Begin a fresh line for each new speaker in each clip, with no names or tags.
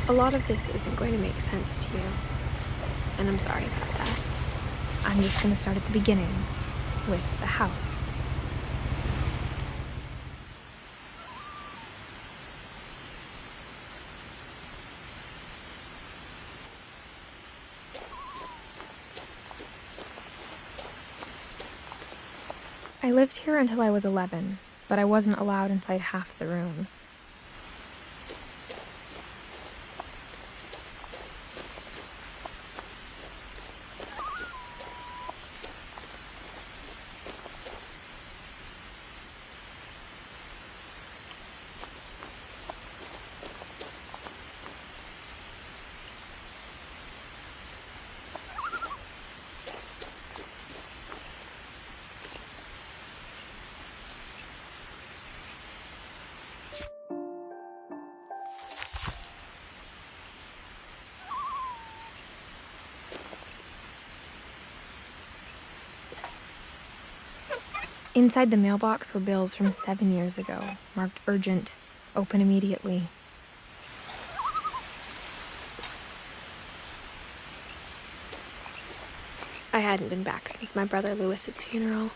A lot of this isn't going to make sense to you, and I'm sorry about that. I'm just going to start at the beginning, with the house. I lived here until I was 11, but I wasn't allowed inside half the rooms. Inside the mailbox were bills from 7 years ago, marked urgent, open immediately. I hadn't been back since my brother Lewis's funeral.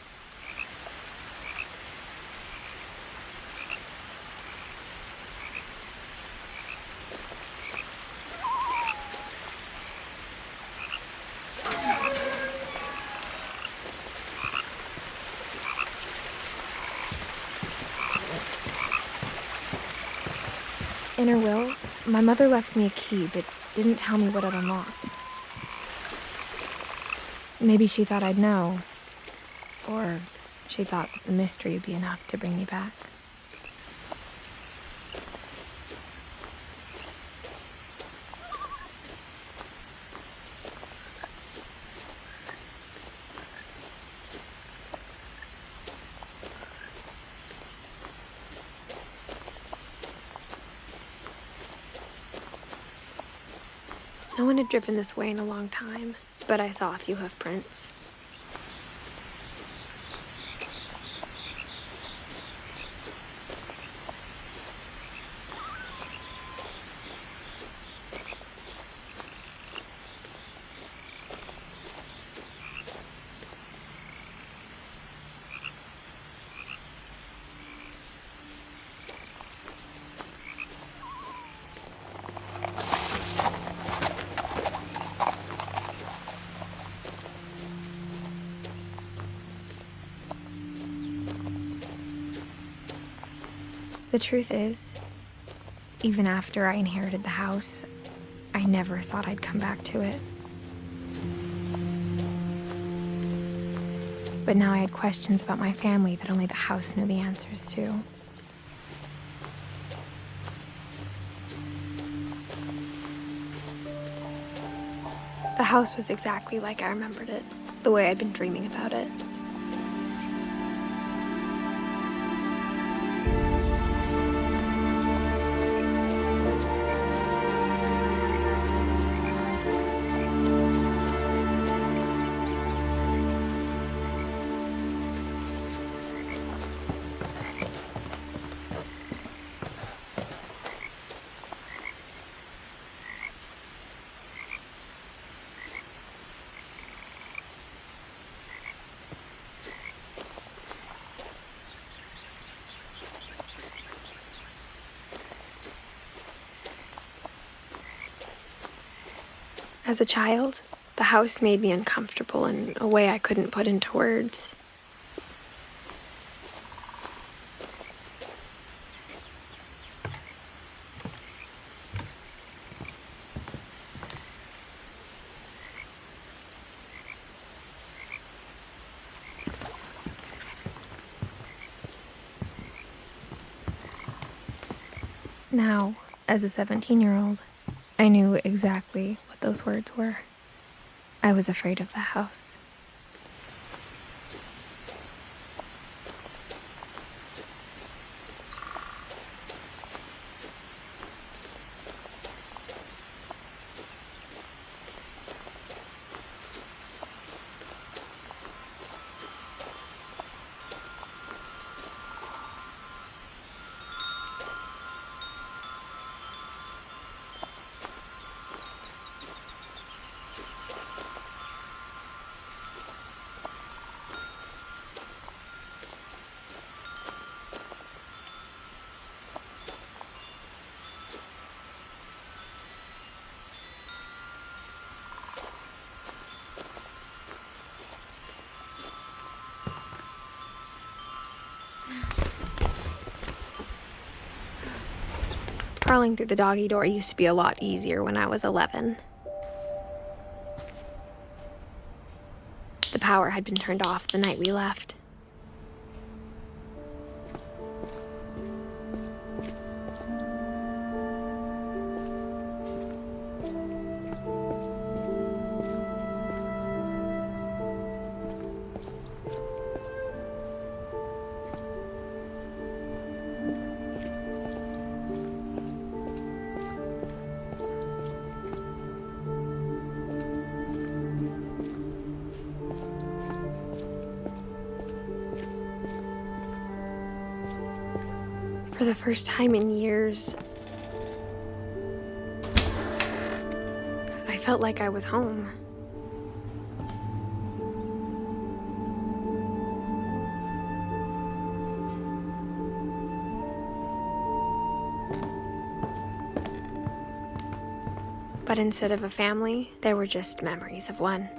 In her will, my mother left me a key, but didn't tell me what it unlocked. Maybe she thought I'd know, or she thought that the mystery would be enough to bring me back. No one had driven this way in a long time, but I saw a few hoof prints. The truth is, even after I inherited the house, I never thought I'd come back to it. But now I had questions about my family that only the house knew the answers to. The house was exactly like I remembered it, the way I'd been dreaming about it. As a child, the house made me uncomfortable in a way I couldn't put into words. Now, as a 17-year-old, I knew exactly what those words were. I was afraid of the house. Crawling through the doggy door used to be a lot easier when I was 11. The power had been turned off the night we left. For the first time in years, I felt like I was home. But instead of a family, there were just memories of one.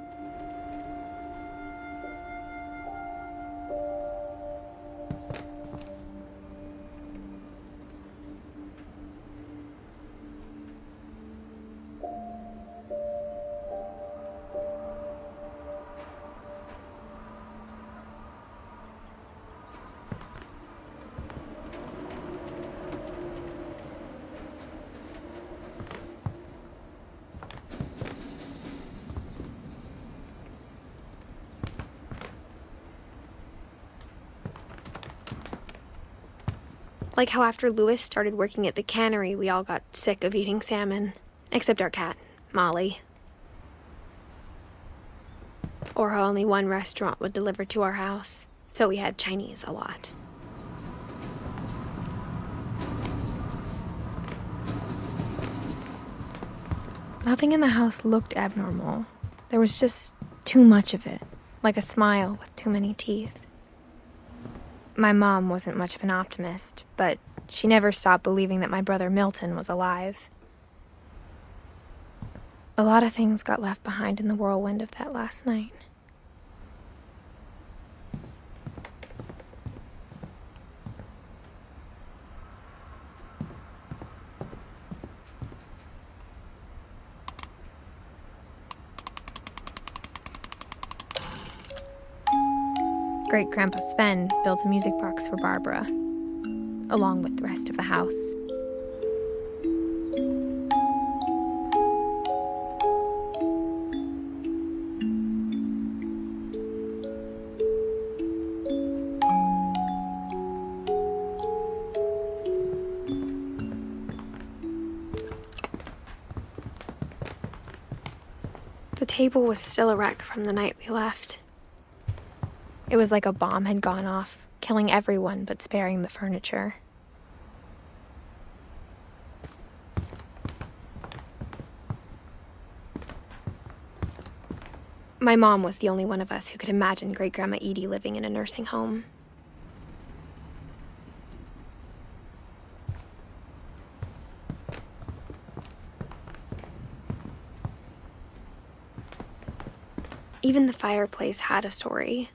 Like how after Louis started working at the cannery, we all got sick of eating salmon. Except our cat, Molly. Or how only one restaurant would deliver to our house, so we had Chinese a lot. Nothing in the house looked abnormal. There was just too much of it, like a smile with too many teeth. My mom wasn't much of an optimist, but she never stopped believing that my brother Milton was alive. A lot of things got left behind in the whirlwind of that last night. Great-Grandpa Sven built a music box for Barbara, along with the rest of the house. The table was still a wreck from the night we left. It was like a bomb had gone off, killing everyone but sparing the furniture. My mom was the only one of us who could imagine Great-Grandma Edie living in a nursing home. Even the fireplace had a story.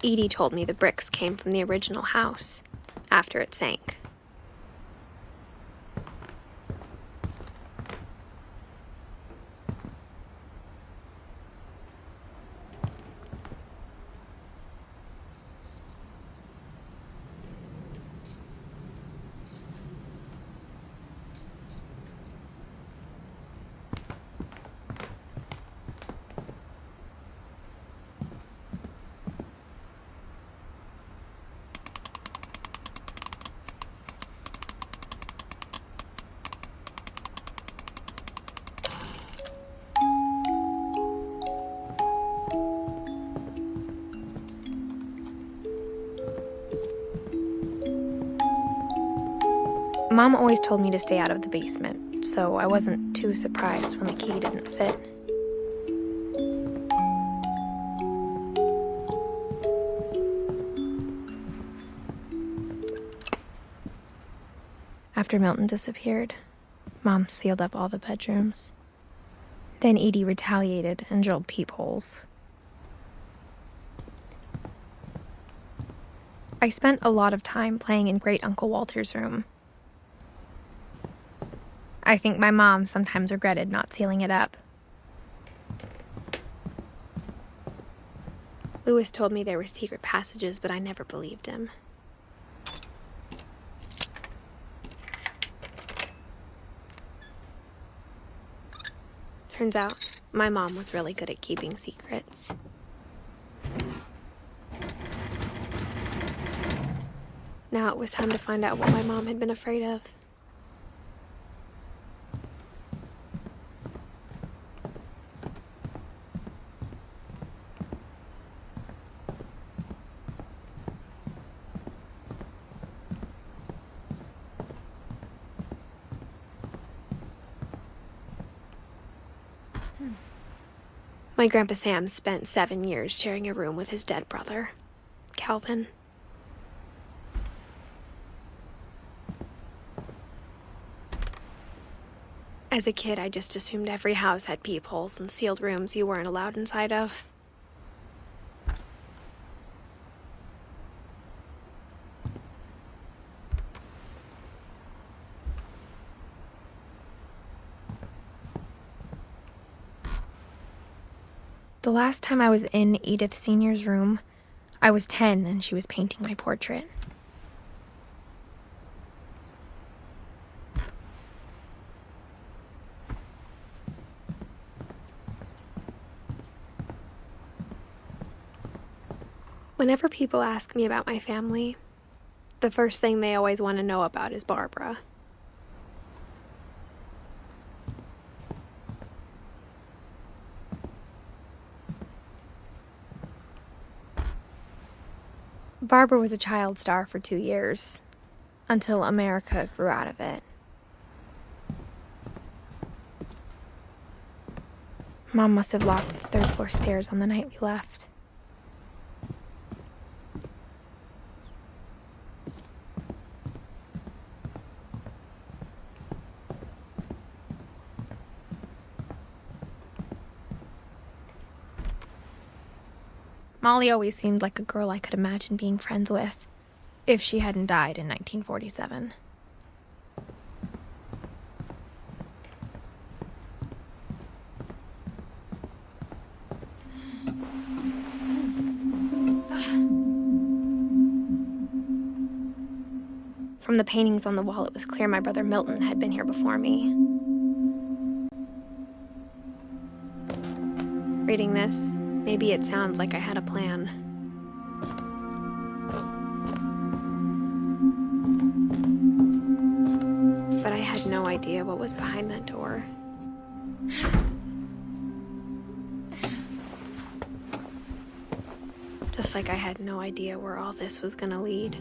Edie told me the bricks came from the original house, after it sank. Mom always told me to stay out of the basement, so I wasn't too surprised when the key didn't fit. After Milton disappeared, Mom sealed up all the bedrooms. Then Edie retaliated and drilled peepholes. I spent a lot of time playing in Great Uncle Walter's room. I think my mom sometimes regretted not sealing it up. Louis told me there were secret passages, but I never believed him. Turns out, my mom was really good at keeping secrets. Now it was time to find out what my mom had been afraid of. My Grandpa Sam spent 7 years sharing a room with his dead brother, Calvin. As a kid, I just assumed every house had peepholes and sealed rooms you weren't allowed inside of. The last time I was in Edith Sr.'s room, I was 10 and she was painting my portrait. Whenever people ask me about my family, the first thing they always want to know about is Barbara. Barbara was a child star for 2 years, until America grew out of it. Mom must have locked the third floor stairs on the night we left. Molly always seemed like a girl I could imagine being friends with, if she hadn't died in 1947. From the paintings on the wall, it was clear my brother Milton had been here before me. Reading this, maybe it sounds like I had a plan. But I had no idea what was behind that door. Just like I had no idea where all this was gonna lead.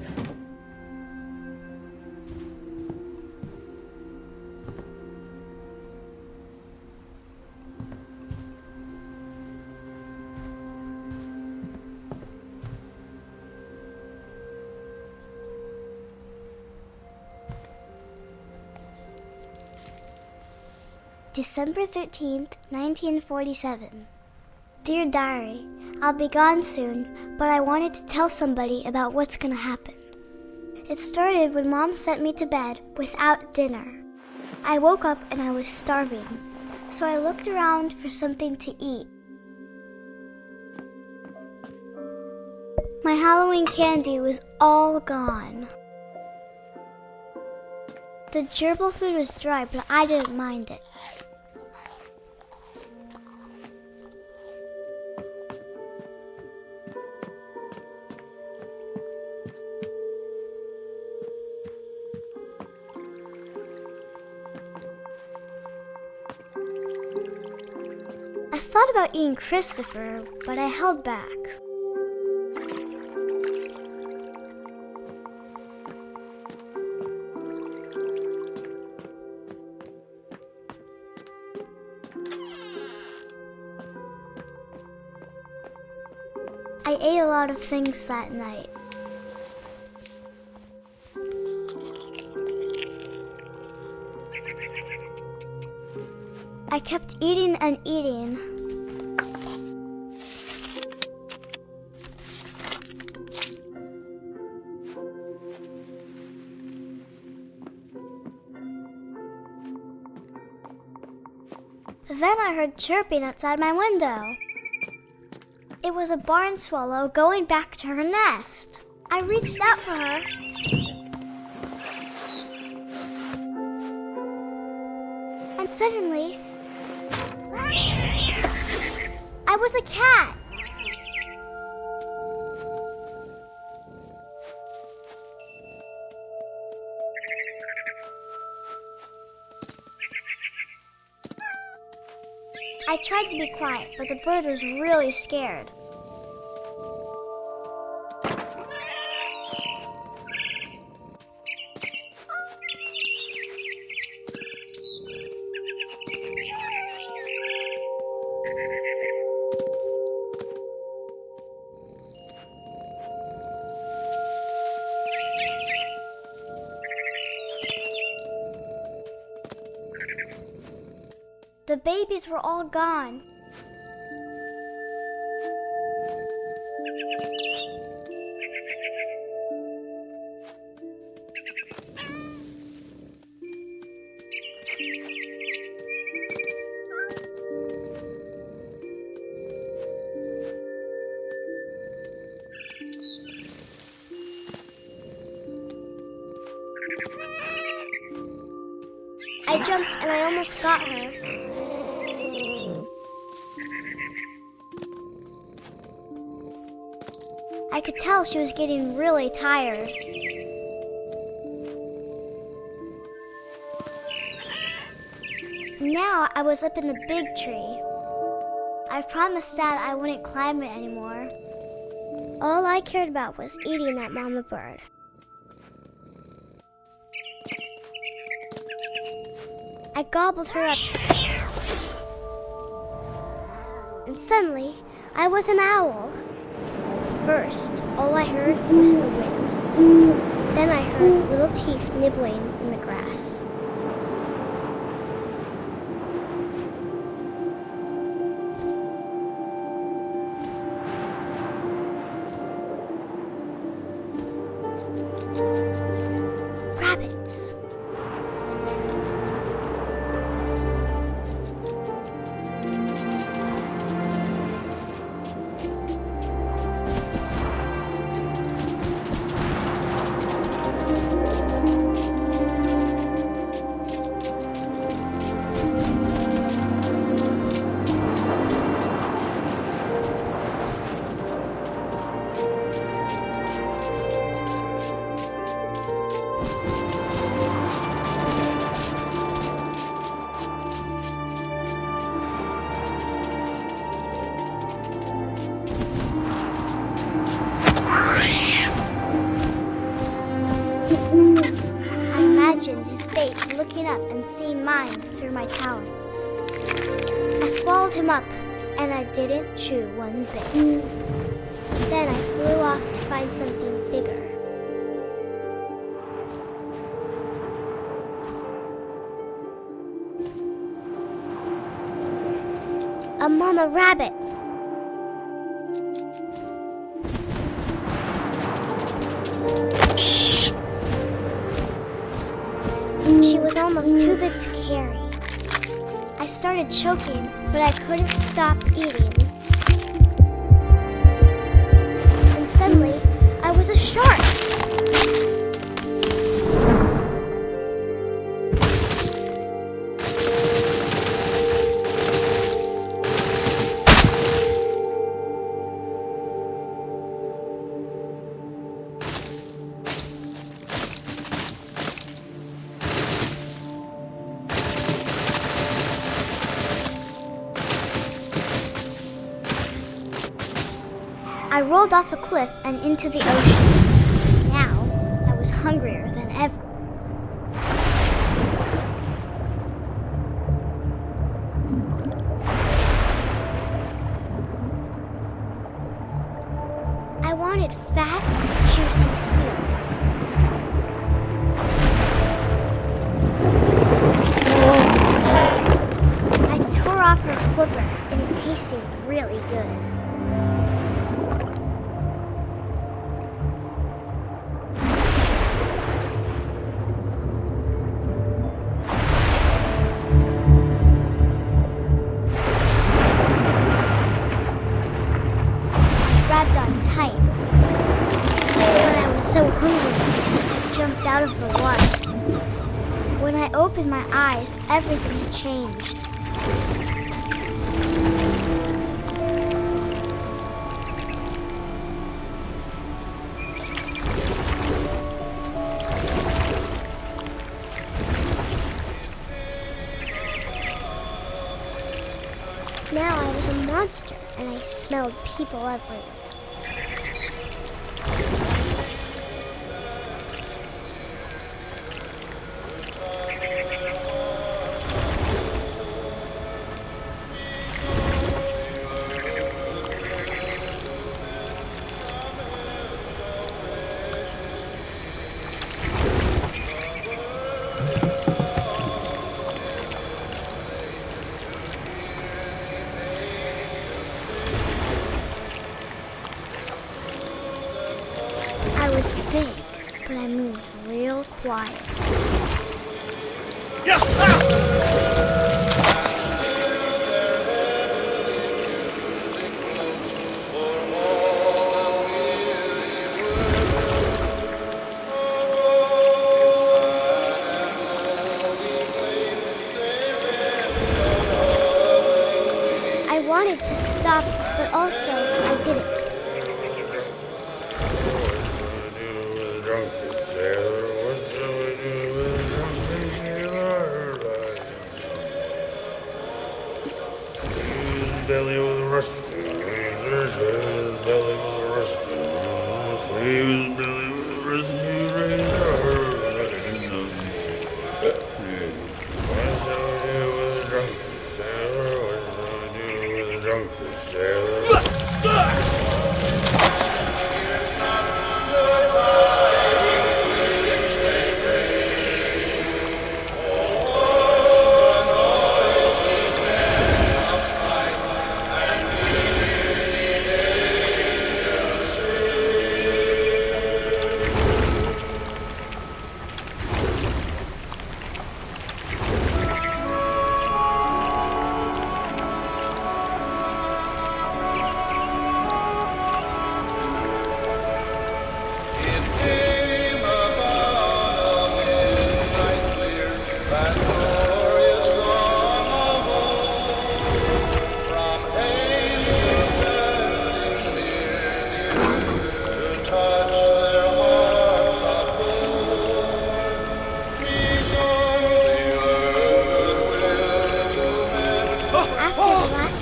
December 13th, 1947. Dear Diary, I'll be gone soon, but I wanted to tell somebody about what's gonna happen. It started when Mom sent me to bed without dinner. I woke up and I was starving, so I looked around for something to eat. My Halloween candy was all gone. The gerbil food was dry, but I didn't mind it. I thought about eating Christopher, but I held back. I ate a lot of things that night. I kept eating and eating. Then I heard chirping outside my window. It was a barn swallow going back to her nest. I reached out for her. And suddenly, I was a cat. I tried to be quiet, but the bird was really scared. The babies were all gone. I jumped and I almost got her. I could tell she was getting really tired. Now I was up in the big tree. I promised Dad I wouldn't climb it anymore. All I cared about was eating that mama bird. I gobbled her up. And suddenly, I was an owl. First, all I heard was the wind. Then I heard little teeth nibbling in the grass. Rabbits. I imagined his face looking up and seeing mine through my talons. I swallowed him up, and I didn't chew one bit. Then I flew off to find something bigger. A mama rabbit. almost too big to carry. I started choking, but I couldn't stop eating. And suddenly, I was a shark. I rolled off a cliff and into the ocean. Now, I was hungrier than ever. I wanted fat, juicy seals. I tore off her flipper, and it tasted really good. Grabbed on tight. When I was so hungry, I jumped out of the water. When I opened my eyes, everything had changed. Now I was a monster, and I smelled people everywhere. I was big, but I moved real quiet. I wanted to stop, but also I didn't.
Belly was rusty, his belly was rusty, his belly was rusty, drunken sailor.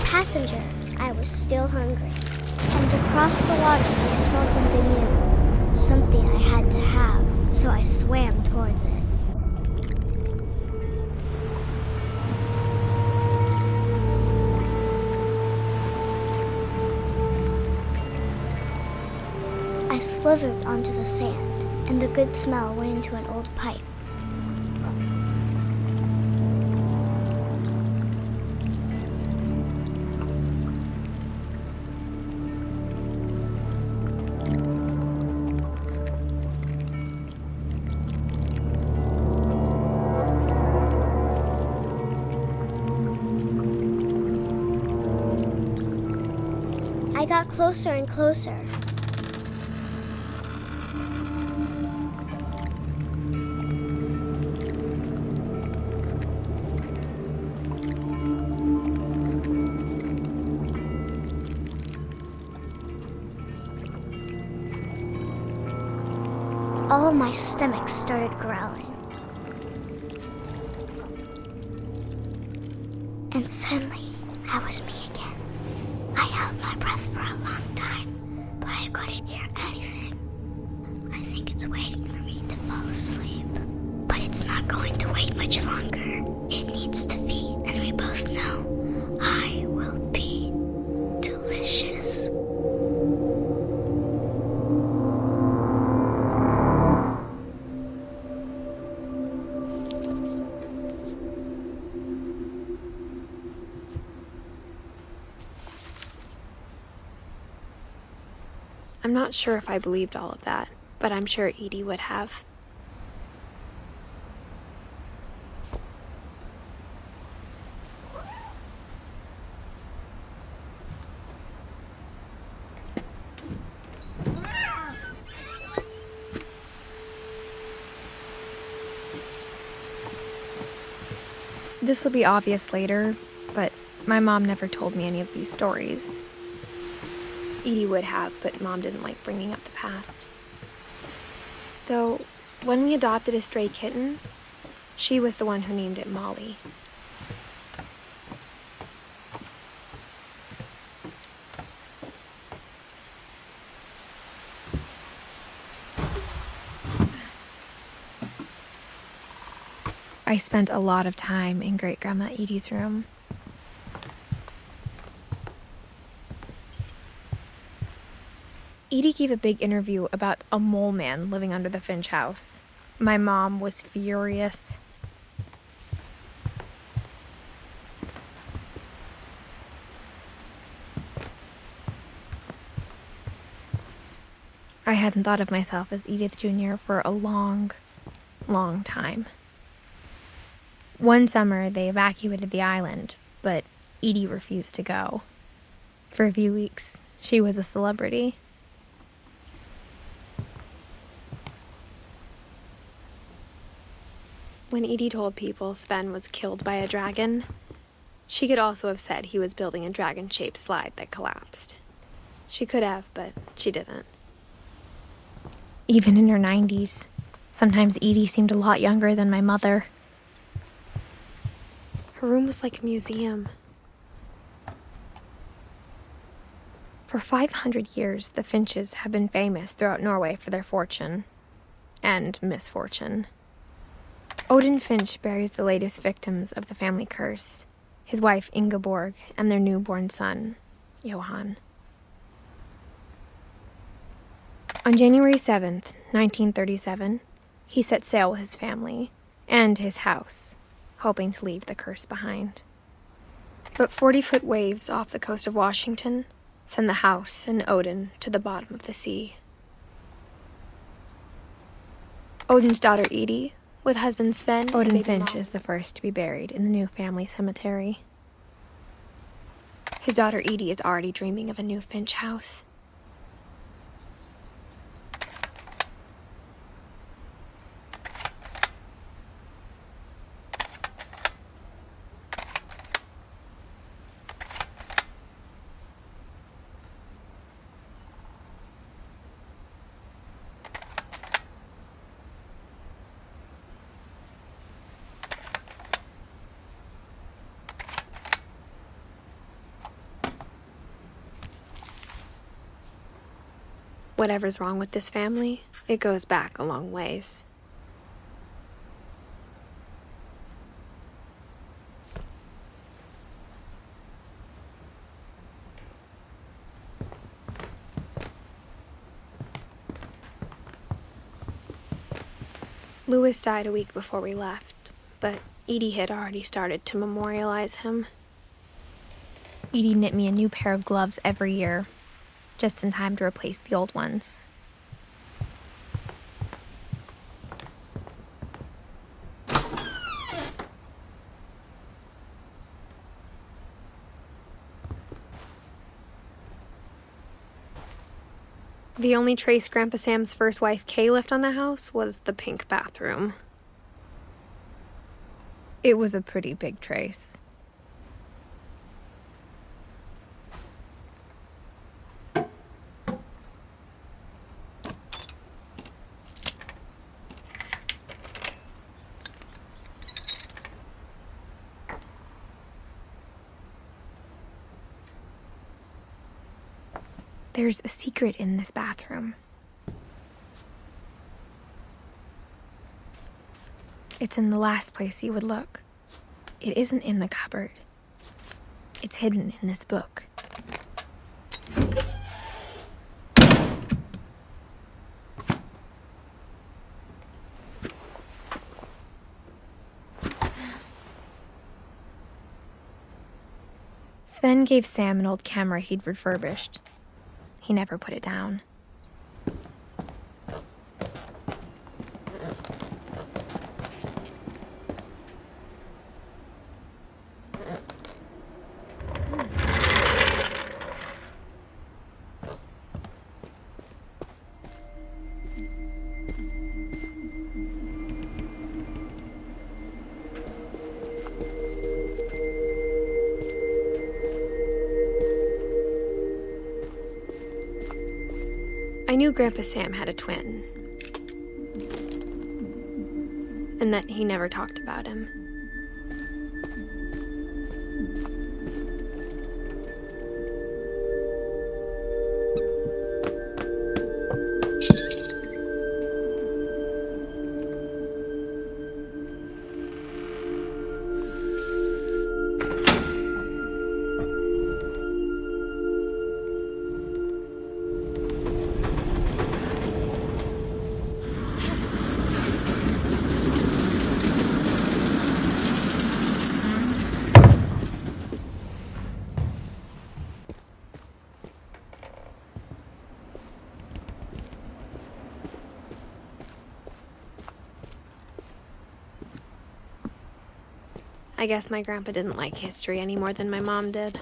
Passenger, I was still hungry. And across the water, I smelled something new. Something I had to have, so I swam towards it. I slithered onto the sand, and the good smell went into an old pipe. I got closer and closer. All of my stomach started growling. And suddenly, I was me again. I held my breath for a long time, but I couldn't hear anything. I think it's waiting for me to fall asleep. But it's not going to wait much longer. It needs to feed, and we both know I will be delicious.
I'm not sure if I believed all of that, but I'm sure Edie would have. This will be obvious later, but my mom never told me any of these stories. Edie would have, but Mom didn't like bringing up the past. Though, when we adopted a stray kitten, she was the one who named it Molly. I spent a lot of time in Great-Grandma Edie's room. Edie gave a big interview about a mole man living under the Finch house. My mom was furious. I hadn't thought of myself as Edith Jr. for a long, long time. One summer, they evacuated the island, but Edie refused to go. For a few weeks, she was a celebrity. When Edie told people Sven was killed by a dragon, she could also have said he was building a dragon-shaped slide that collapsed. She could have, but she didn't. Even in her 90s, sometimes Edie seemed a lot younger than my mother. Her room was like a museum. For 500 years, the Finches have been famous throughout Norway for their fortune and misfortune. Odin Finch buries the latest victims of the family curse, his wife Ingeborg and their newborn son, Johan. On January 7th, 1937, he set sail with his family and his house, hoping to leave the curse behind. But 40-foot waves off the coast of Washington send the house and Odin to the bottom of the sea. Odin's daughter Edie, with husband Sven, Odin Finch is the first to be buried in the new family cemetery. His daughter Edie is already dreaming of a new Finch house. Whatever's wrong with this family, it goes back a long ways. Louis died a week before we left, but Edie had already started to memorialize him. Edie knit me a new pair of gloves every year, just in time to replace the old ones. The only trace Grandpa Sam's first wife, Kay, left on the house was the pink bathroom. It was a pretty big trace. There's a secret in this bathroom. It's in the last place you would look. It isn't in the cupboard. It's hidden in this book. Sven gave Sam an old camera he'd refurbished. He never put it down. I knew Grandpa Sam had a twin, and that he never talked about him. I guess my grandpa didn't like history any more than my mom did.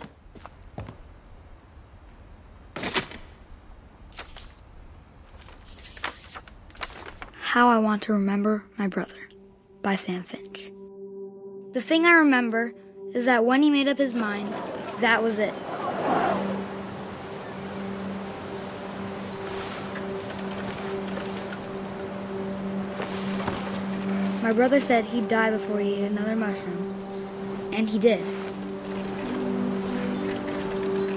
How I Want to Remember My Brother by Sam Finch. The thing I remember is that when he made up his mind, that was it. My brother said he'd die before he ate another mushroom, and he did.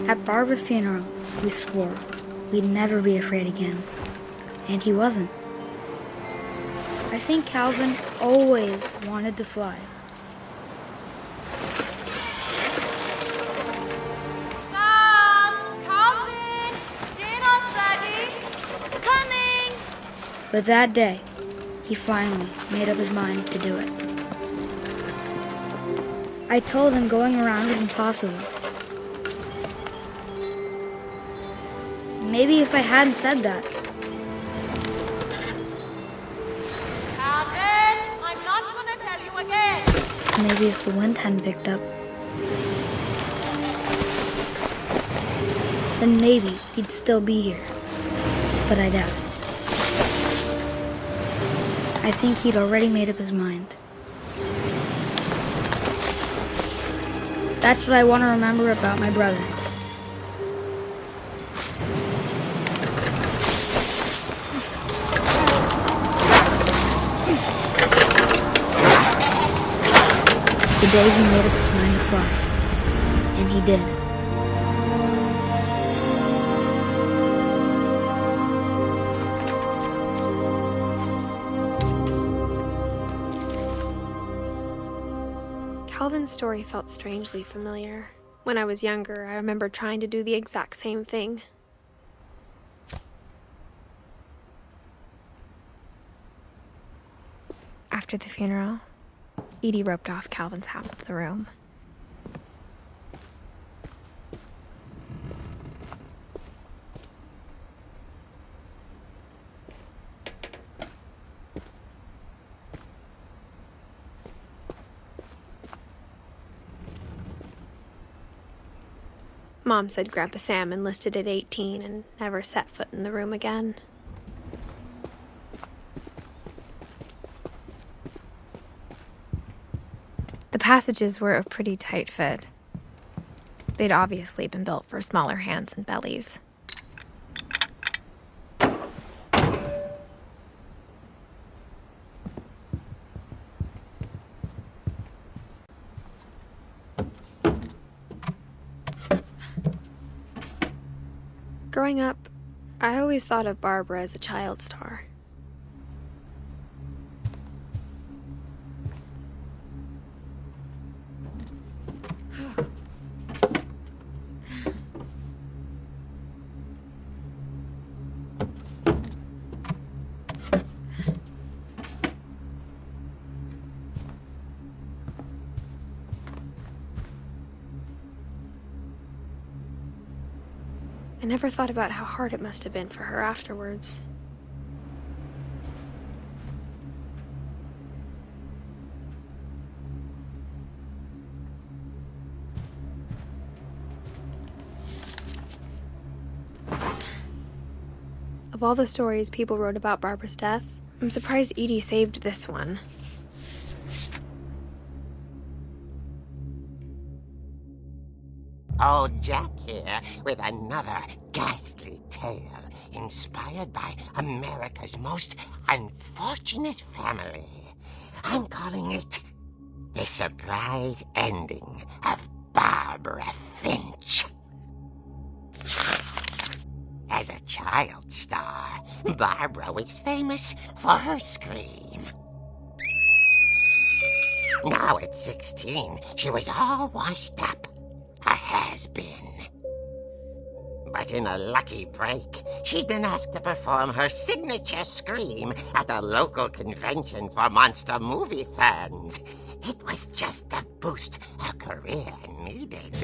At Barbara's funeral, we swore we'd never be afraid again, and he wasn't. I think Calvin always wanted to fly.
Sam! Calvin! Dinner's ready! Coming!
But that day, he finally made up his mind to do it. I told him going around was impossible. Maybe if I hadn't said that,
Calvin! I'm not gonna tell you again!
maybe if the wind hadn't picked up, then maybe he'd still be here. But I doubt it. I think he'd already made up his mind. That's what I want to remember about my brother. The day he made up his mind to fly. And he did.
Calvin's story felt strangely familiar. When I was younger, I remember trying to do the exact same thing. After the funeral, Edie roped off Calvin's half of the room. Mom said Grandpa Sam enlisted at 18 and never set foot in the room again. The passages were a pretty tight fit. They'd obviously been built for smaller hands and bellies. Growing up, I always thought of Barbara as a child star. I never thought about how hard it must have been for her afterwards. Of all the stories people wrote about Barbara's death, I'm surprised Edie saved this one.
Old Jack here with another ghastly tale inspired by America's most unfortunate family. I'm calling it The Surprise Ending of Barbara Finch. As a child star, Barbara was famous for her scream. Now at 16, she was all washed up. A has-been. But in a lucky break, she'd been asked to perform her signature scream at a local convention for monster movie fans. It was just the boost her career needed.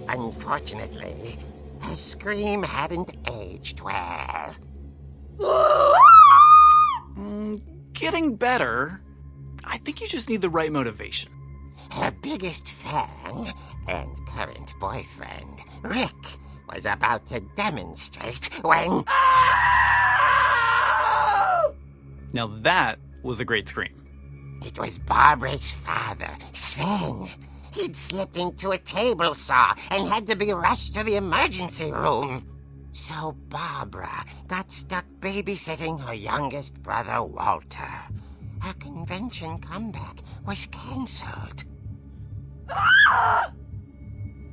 Unfortunately, her scream hadn't aged well.
Getting better. I think you just need the right motivation.
Her biggest fan and current boyfriend, Rick, was about to demonstrate when...
Now that was a great scream.
It was Barbara's father, Sven. He'd slipped into a table saw and had to be rushed to the emergency room. So Barbara got stuck babysitting her youngest brother, Walter. Her convention comeback was canceled.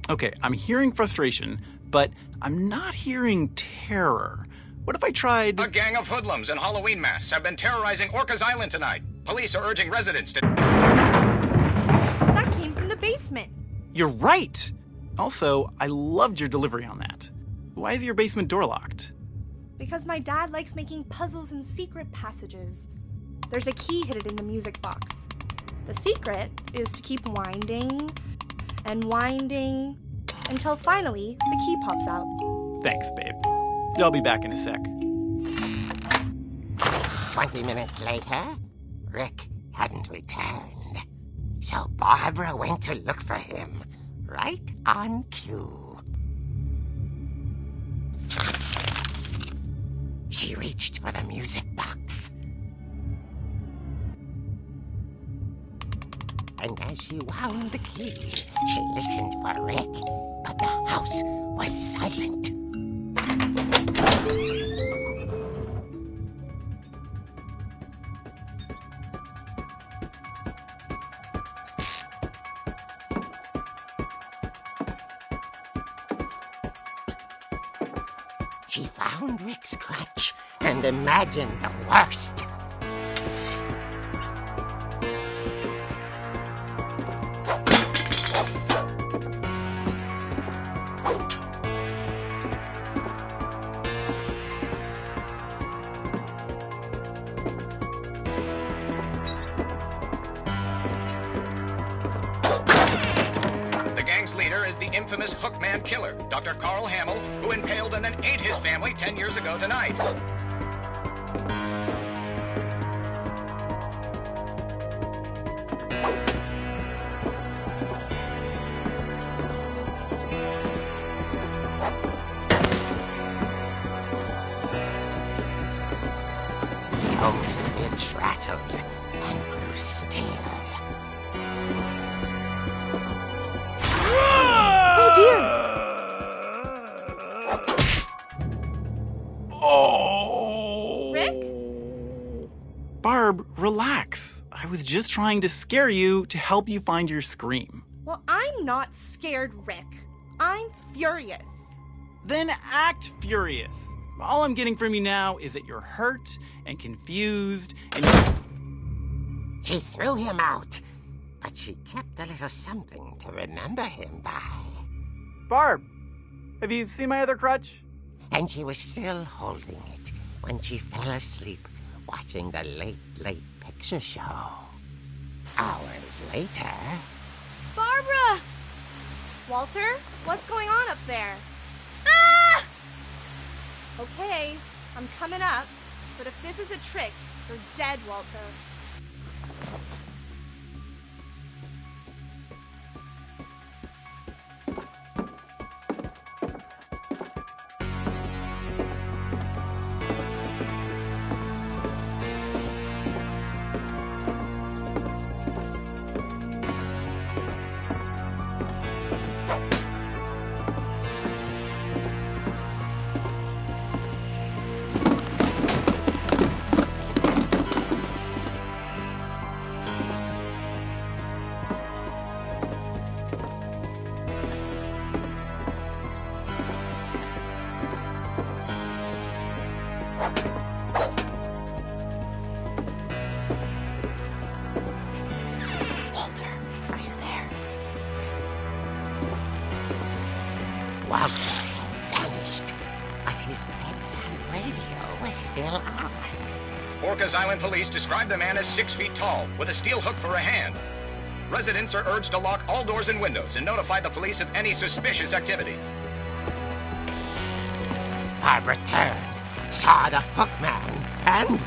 Okay, I'm hearing frustration, but I'm not hearing terror. What if I tried...
A gang of hoodlums in Halloween masks have been terrorizing Orcas Island tonight. Police are urging residents to...
That came from the basement.
You're right! Also, I loved your delivery on that. Why is your basement door locked?
Because my dad likes making puzzles and secret passages. There's a key hidden in the music box. The secret is to keep winding and winding until finally the key pops out.
Thanks, babe. I'll be back in a sec.
20 minutes later, Rick hadn't returned. So Barbara went to look for him, right on cue. She reached for the music box. And as she wound the key, she listened for Rick, but the house was silent. She found Rick's crutch and imagined the worst.
The gang's leader is the infamous Hookman killer, Dr. Carl Hamill, who impaled and then ate his family 10 years ago tonight.
just trying to scare you to help you find your scream.
Well, I'm not scared, Rick. I'm furious.
Then act furious. All I'm getting from you now is that you're hurt and confused and
She threw him out, but she kept a little something to remember him by.
Barb, have you seen my other crutch?
And she was still holding it when she fell asleep watching the late picture show. Hours later...
Barbara! Walter, what's going on up there? Ah! Okay, I'm coming up, but if this is a trick, you're dead, Walter.
Walter had vanished, but his bedside radio was still on.
Orcas Island police describe the man as 6 feet tall, with a steel hook for a hand. Residents are urged to lock all doors and windows and notify the police of any suspicious activity.
Barbara turned, saw the hook man, and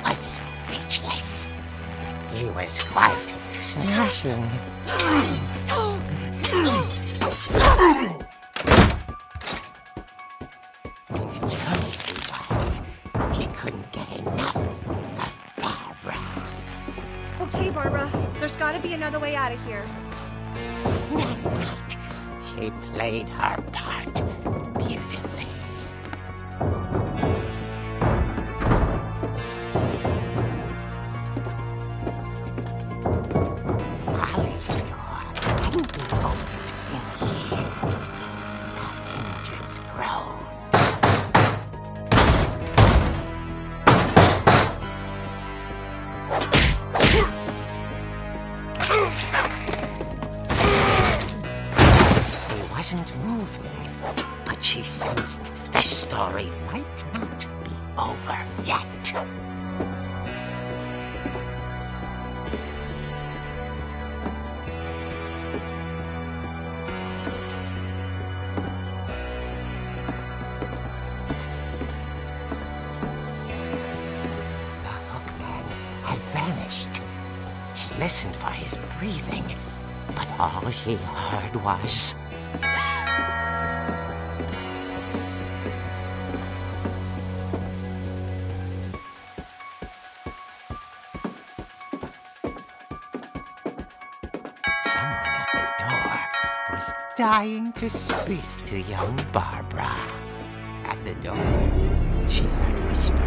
was speechless. He was quite smashing. And who he was, he couldn't get enough of Barbara.
Okay, Barbara, there's gotta be another way out of here.
That night, she played her part beautifully. Molly's door hadn't been opened in years. The hinges groaned. He wasn't moving, but she sensed the story might not be over yet. The hookman had vanished. She listened for his breathing, but all she heard was... someone at the door was dying to speak to young Barbara. At the door, she heard whispering.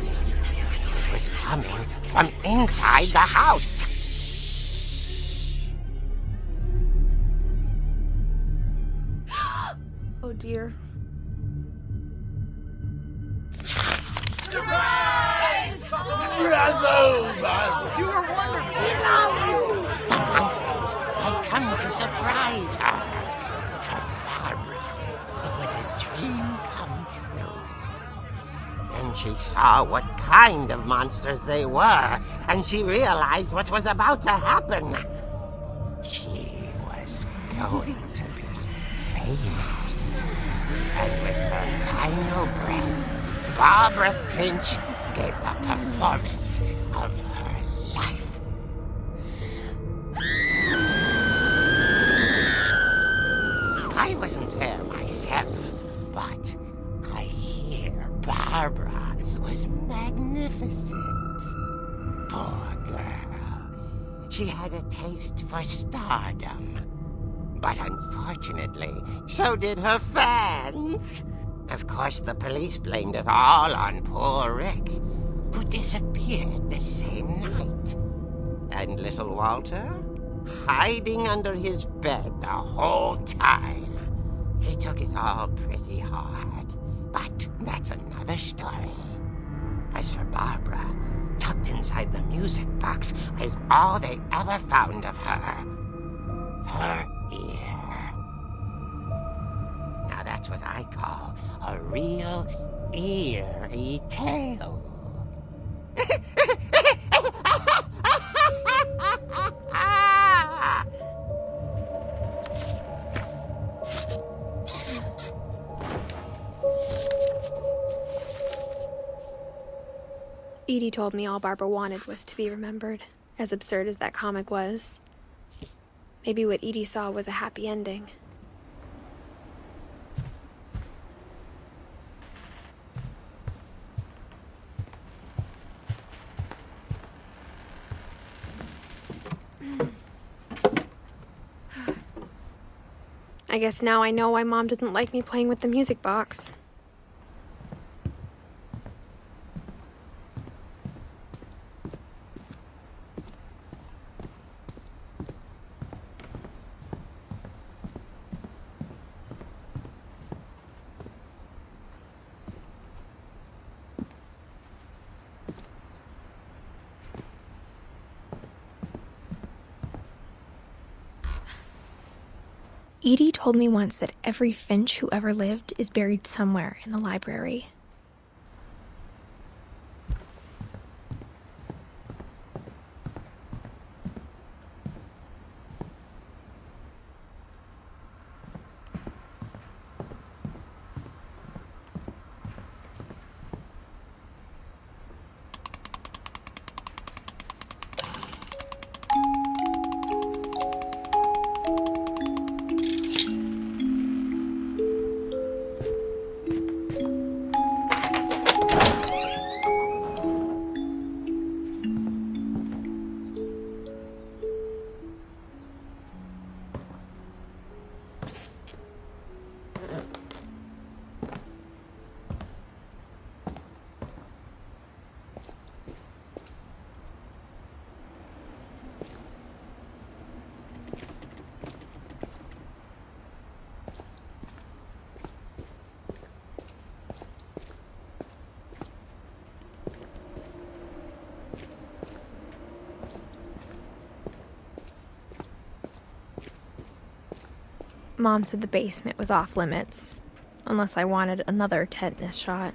It was coming from inside the house.
Oh dear.
The monsters had come to surprise her. For Barbara, it was a dream come true. Then she saw what kind of monsters they were, and she realized what was about to happen. She was going to be famous. And with her final breath, Barbara Finch gave the performance of her life. I wasn't there myself, but I hear Barbara was magnificent. Poor girl. She had a taste for stardom. But unfortunately, so did her fans. Of course, the police blamed it all on poor Rick. who disappeared the same night. And little Walter, hiding under his bed the whole time. He took it all pretty hard, but that's another story. As for Barbara, tucked inside the music box was all they ever found of her. Her ear. Now that's what I call a real eerie tale.
Edie told me all Barbara wanted was to be remembered, as absurd as that comic was. Maybe what Edie saw was a happy ending. I guess now I know why Mom didn't like me playing with the music box. Edie told me once that every finch who ever lived is buried somewhere in the library. Mom said the basement was off limits, unless I wanted another tetanus shot.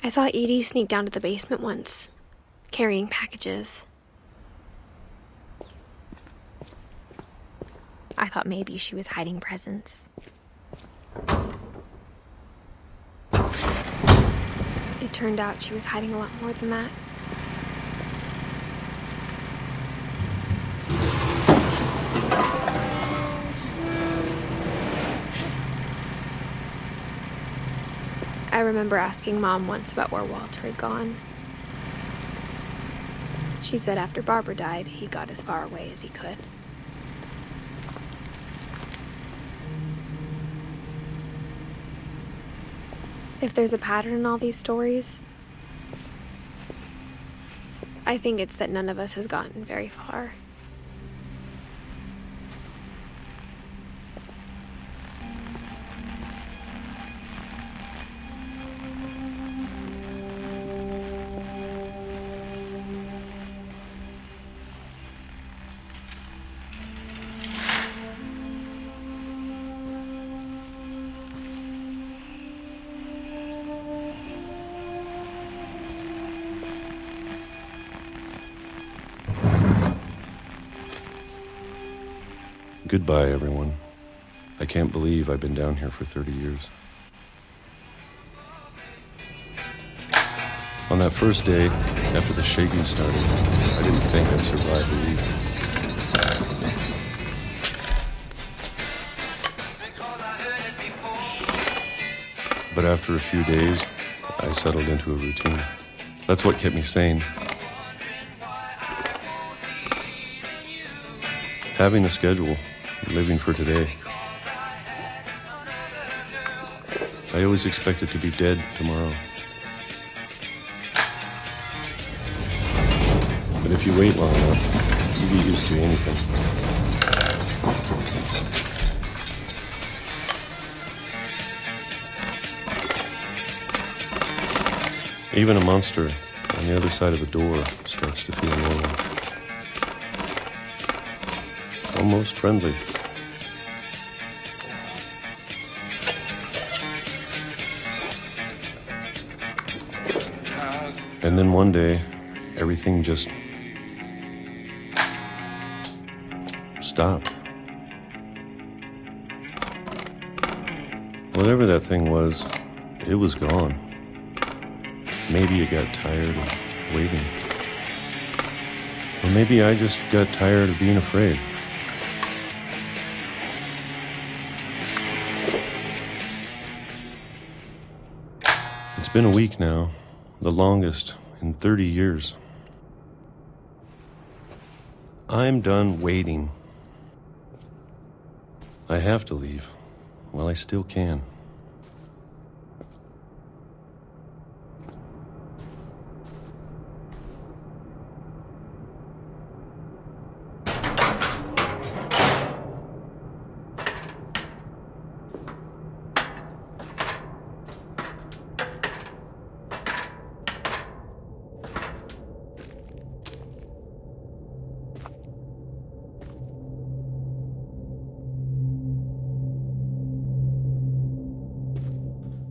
I saw Edie sneak down to the basement once, carrying packages. I thought maybe she was hiding presents. It turned out she was hiding a lot more than that. I remember asking Mom once about where Walter had gone. She said after Barbara died, he got as far away as he could. If there's a pattern in all these stories, I think it's that none of us has gotten very far.
Goodbye, everyone. I can't believe I've been down here for 30 years.
that first day, after the shaking started, I didn't think I'd survive a week. But after a few days, I settled into a routine. That's what kept me sane. Having a schedule, living for today. I always expected to be dead tomorrow. But if you wait long enough, you get used to anything. Even a monster on the other side of the door starts to feel normal. Almost friendly. And then one day, everything just stopped. Whatever that thing was, it was gone. Maybe it got tired of waiting. Or maybe I just got tired of being afraid. It's been a week now, the longest in 30 years. I'm done waiting. I have to leave while I still can.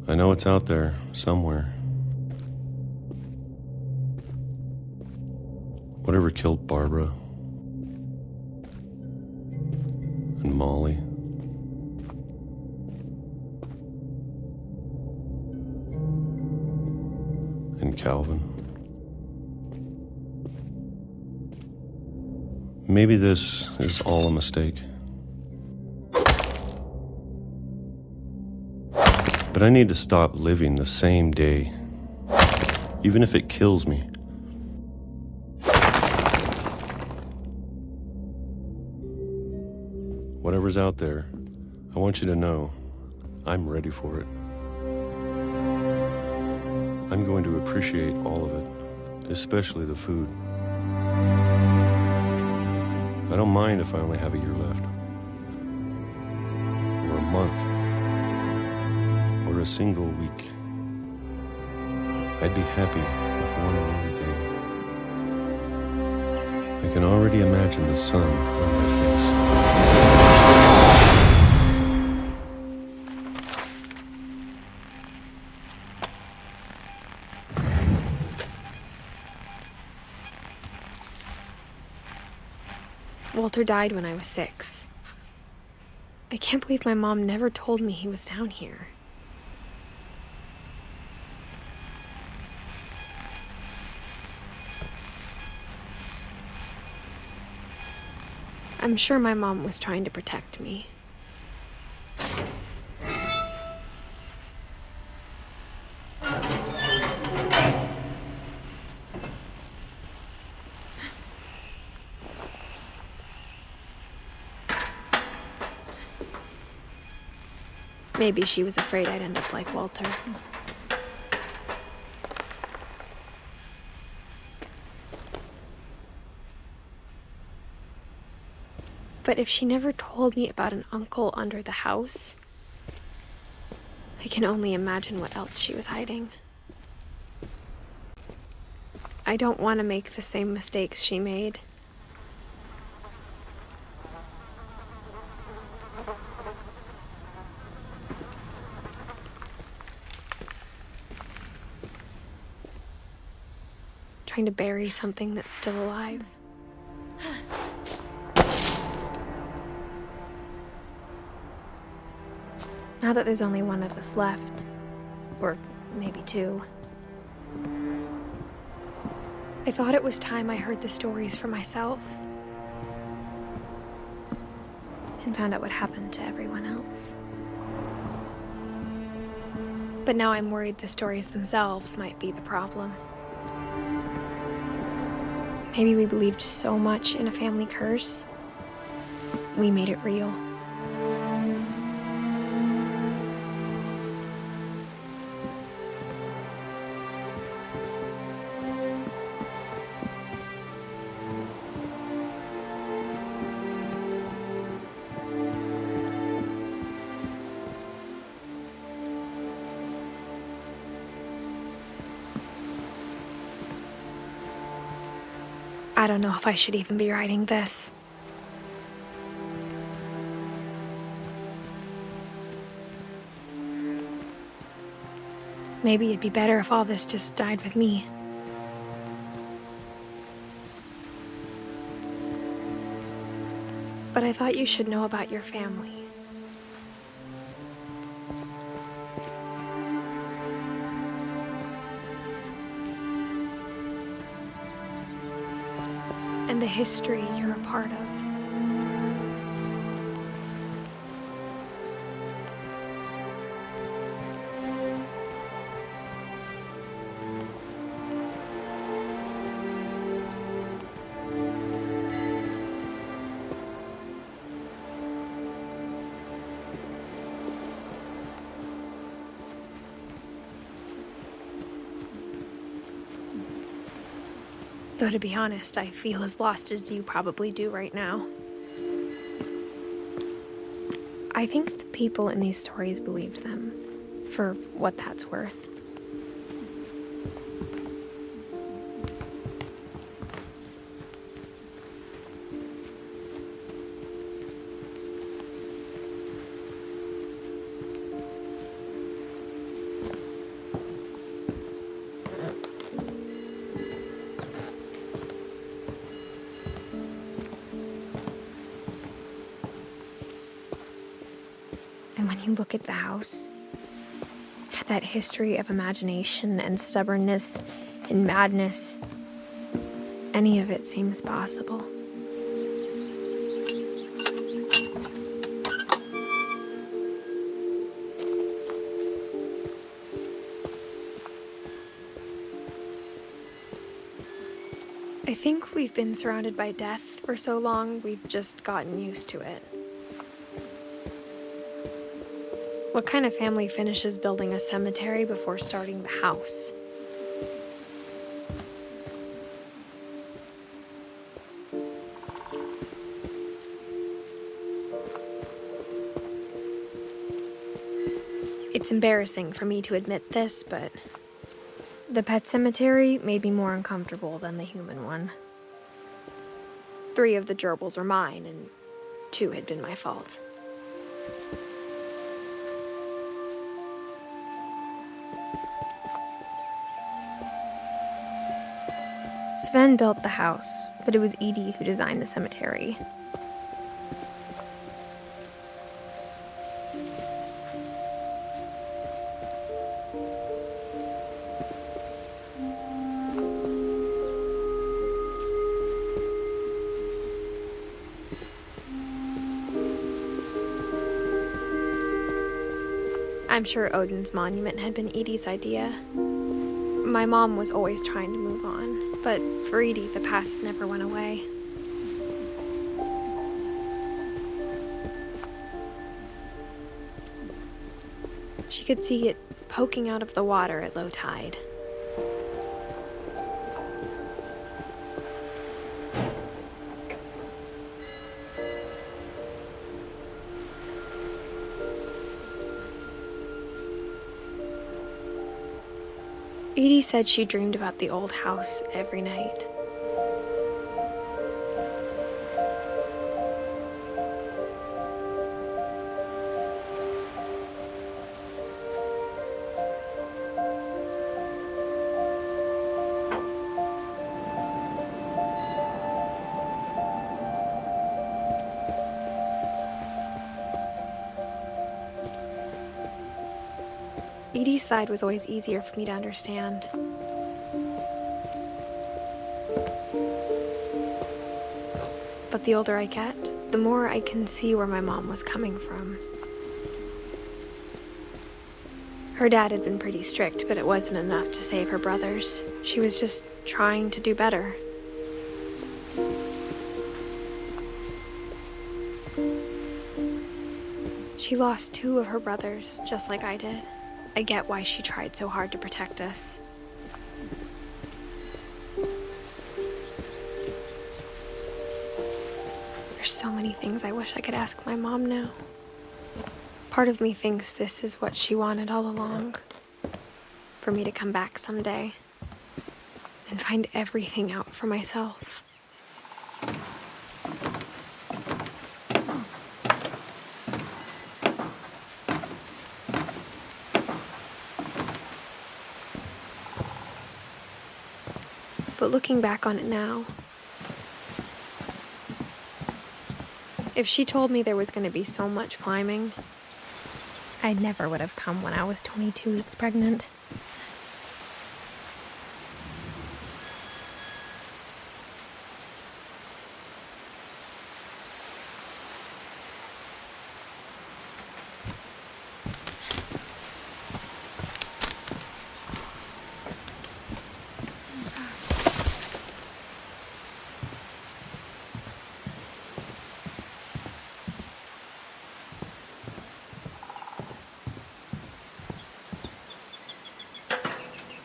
I know it's out there, somewhere. Whatever killed Barbara and Molly. And Calvin. Maybe this is all a mistake. But I need to stop living the same day, even if it kills me. Whatever's out there, I want you to know I'm ready for it. I'm going to appreciate all of it, especially the food. I don't mind if I only have a year left, or a month, or a single week. I'd be happy with one more day. I can already imagine the sun on my face.
Walter died when I was 6. I can't believe my mom never told me he was down here. I'm sure my mom was trying to protect me. Maybe she was afraid I'd end up like Walter. But if she never told me about an uncle under the house, I can only imagine what else she was hiding. I don't want to make the same mistakes she made. Trying to bury something that's still alive. Now that there's only one of us left, or maybe 2, I thought it was time I heard the stories for myself and found out what happened to everyone else. But now I'm worried the stories themselves might be the problem. Maybe we believed so much in a family curse, we made it real. I don't know if I should even be writing this. Maybe it'd be better if all this just died with me. But I thought you should know about your family. And the history you're a part of. Though to be honest, I feel as lost as you probably do right now. I think the people in these stories believed them, for what that's worth. And when you look at the house, that history of imagination and stubbornness and madness, any of it seems possible. I think we've been surrounded by death for so long, we've just gotten used to it. What kind of family finishes building a cemetery before starting the house? It's embarrassing for me to admit this, but the pet cemetery made me more uncomfortable than the human one. 3 of the gerbils were mine, and 2 had been my fault. Sven built the house, but it was Edie who designed the cemetery. I'm sure Odin's monument had been Edie's idea. My mom was always trying to move on, but for Edie, the past never went away. She could see it poking out of the water at low tide. Edie said she dreamed about the old house every night. Edie's side was always easier for me to understand. But the older I get, the more I can see where my mom was coming from. Her dad had been pretty strict, but it wasn't enough to save her brothers. She was just trying to do better. She lost 2 of her brothers, just like I did. I get why she tried so hard to protect us. There's so many things I wish I could ask my mom now. Part of me thinks this is what she wanted all along. For me to come back someday and find everything out for myself. But looking back on it now, if she told me there was going to be so much climbing, I never would have come when I was 22 weeks pregnant.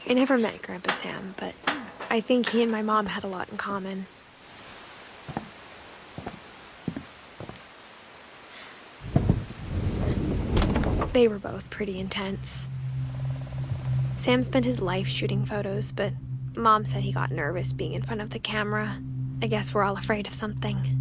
I never met Grandpa Sam, but I think he and my mom had a lot in common. They were both pretty intense. Sam spent his life shooting photos, but Mom said he got nervous being in front of the camera. I guess we're all afraid of something.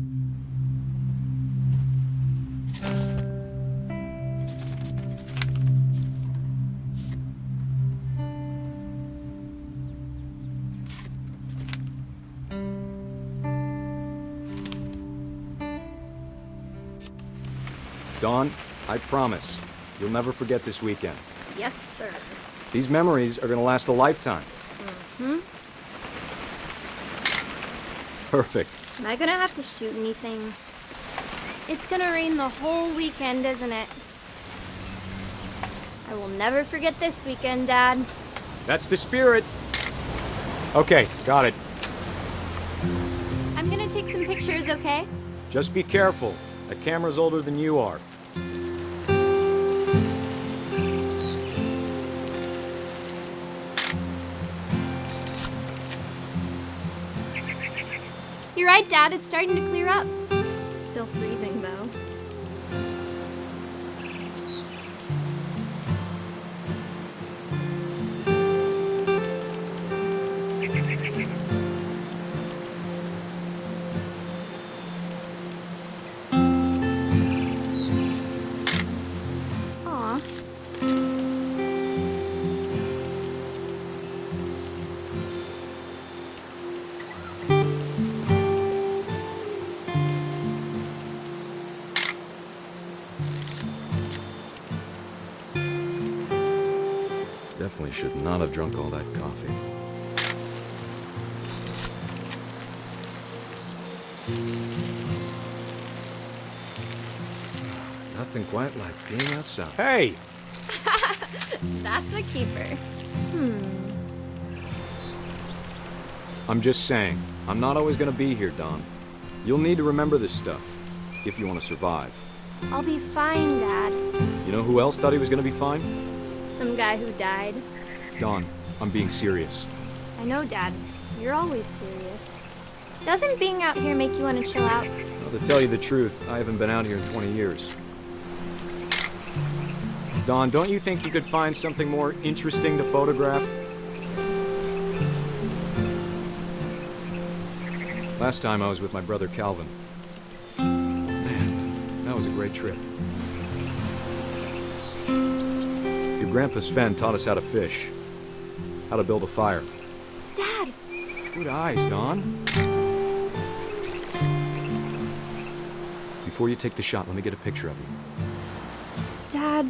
Dawn, I promise, you'll never forget this weekend.
Yes, sir.
These memories are gonna last a lifetime.
Mm-hmm.
Perfect.
Am I gonna have to shoot anything? It's gonna rain the whole weekend, isn't it? I will never forget this weekend, Dad.
That's the spirit. Okay, got it.
I'm gonna take some pictures, okay?
Just be careful. The camera's older than you are.
You're right, Dad. It's starting to clear up. Still freezing, though. Aw.
Definitely should not have drunk all that coffee. Nothing quite like being outside. Hey!
That's a keeper.
I'm just saying, I'm not always gonna be here, Dawn. You'll need to remember this stuff, if you want to survive.
I'll be fine, Dad.
You know who else thought he was gonna be fine?
Some guy who died.
Dawn, I'm being serious.
I know, Dad. You're always serious. Doesn't being out here make you want to chill out?
Well, to tell you the truth, I haven't been out here in 20 years. Dawn, don't you think you could find something more interesting to photograph? Last time I was with my brother Calvin. Man, that was a great trip. Your grandpa's Fen taught us how to fish, how to build a fire.
Dad!
Good eyes, Dawn. Before you take the shot, let me get a picture of you.
Dad,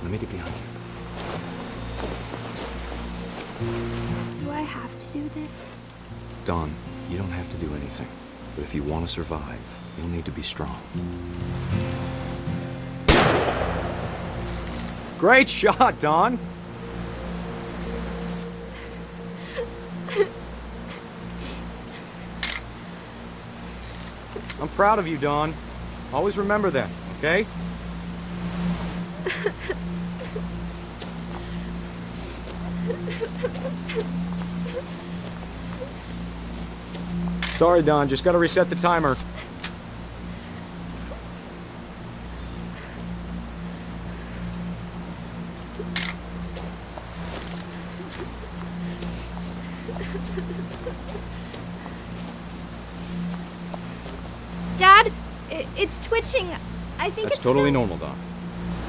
Let me get behind you.
do I
have to do this?
Dawn, you don't have to do anything. But if you want to survive, you'll need to be strong. Great shot, Dawn! I'm proud of you, Dawn. Always remember that, okay? Sorry, Dawn. Just gotta reset the timer.
Dad, it's twitching. I think
That's
it's
totally normal, Dawn.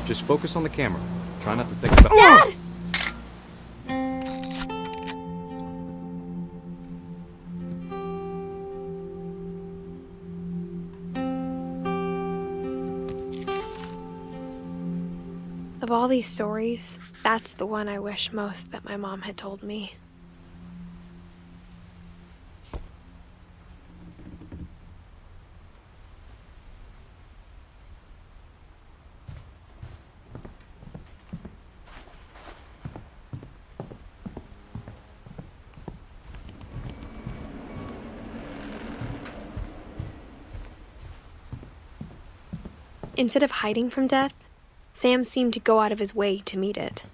Just focus on the camera. Try not to think about—
Dad!
Of all these stories, that's the one I wish most that my mom had told me. Instead of hiding from death, Sam seemed to go out of his way to meet it.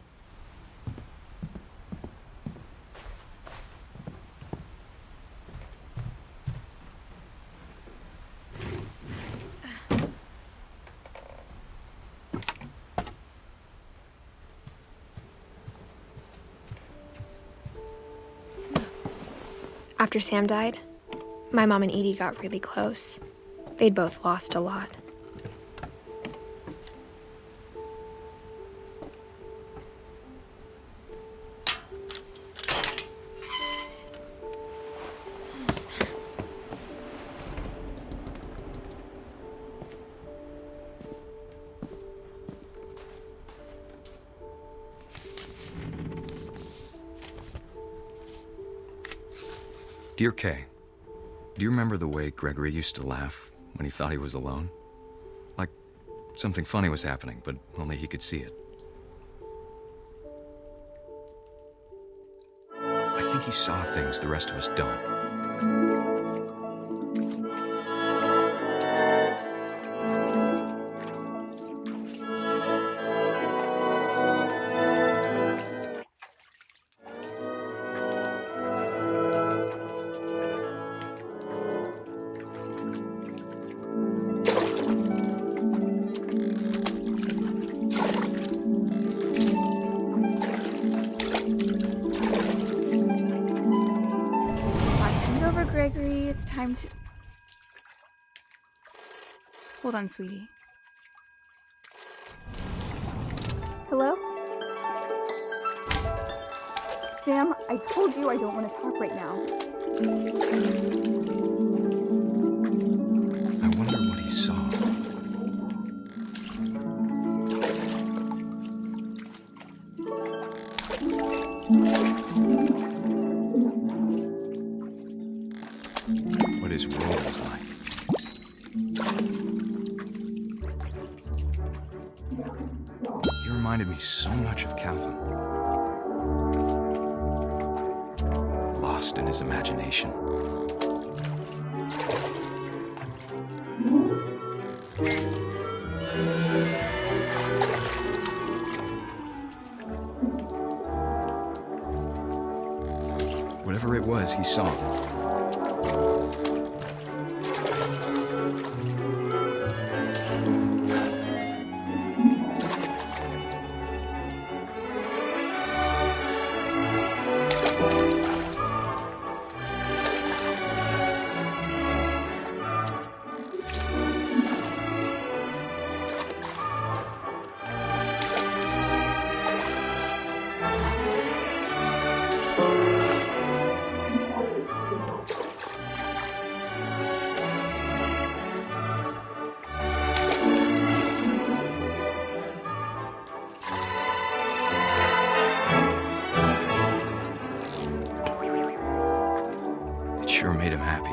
After Sam died, my mom and Edie got really close. They'd both lost a lot.
Dear Kay, do you remember the way Gregory used to laugh when he thought he was alone? Like something funny was happening, but only he could see it. I think he saw things the rest of us don't.
Gregory, it's time to... Hold on, sweetie. Hello? Sam, I told you I don't want to talk right now.
I wonder what he saw. What his world was like. He reminded me so much of Calvin. Lost in his imagination. Whatever it was, he saw. sure made him happy.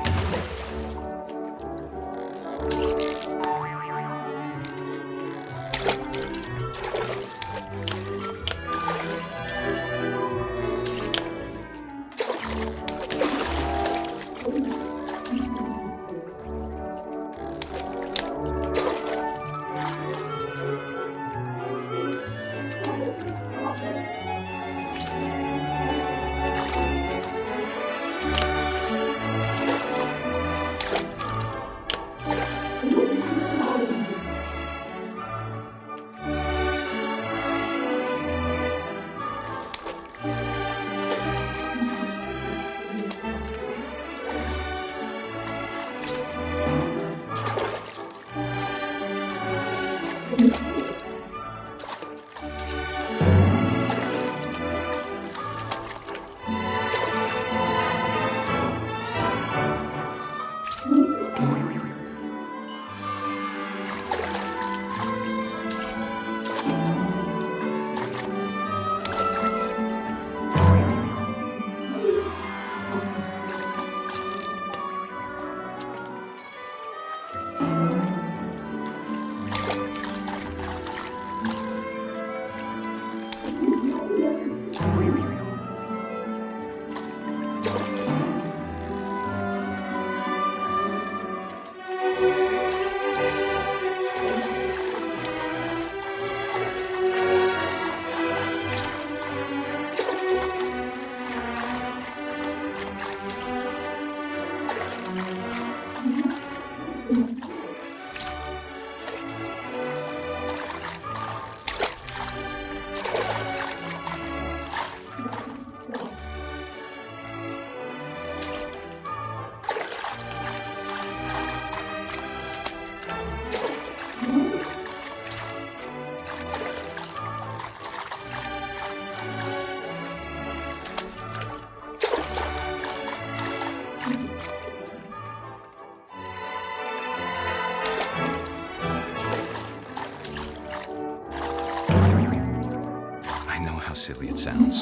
How silly it sounds.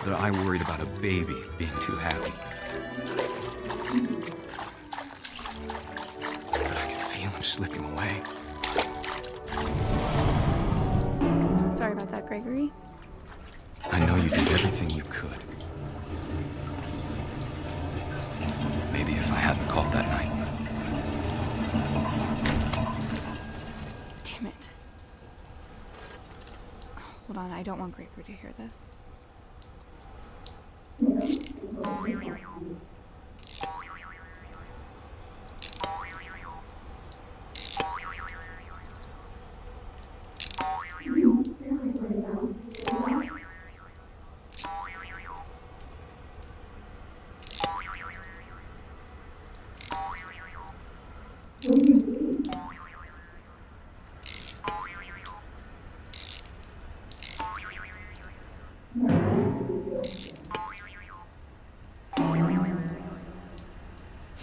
That I worried about a baby being too happy. But I could feel him slipping away.
Sorry about that, Gregory.
I know you did everything you could. Maybe if I hadn't called that night.
Damn it. Hold on, I don't want Gregory to hear this.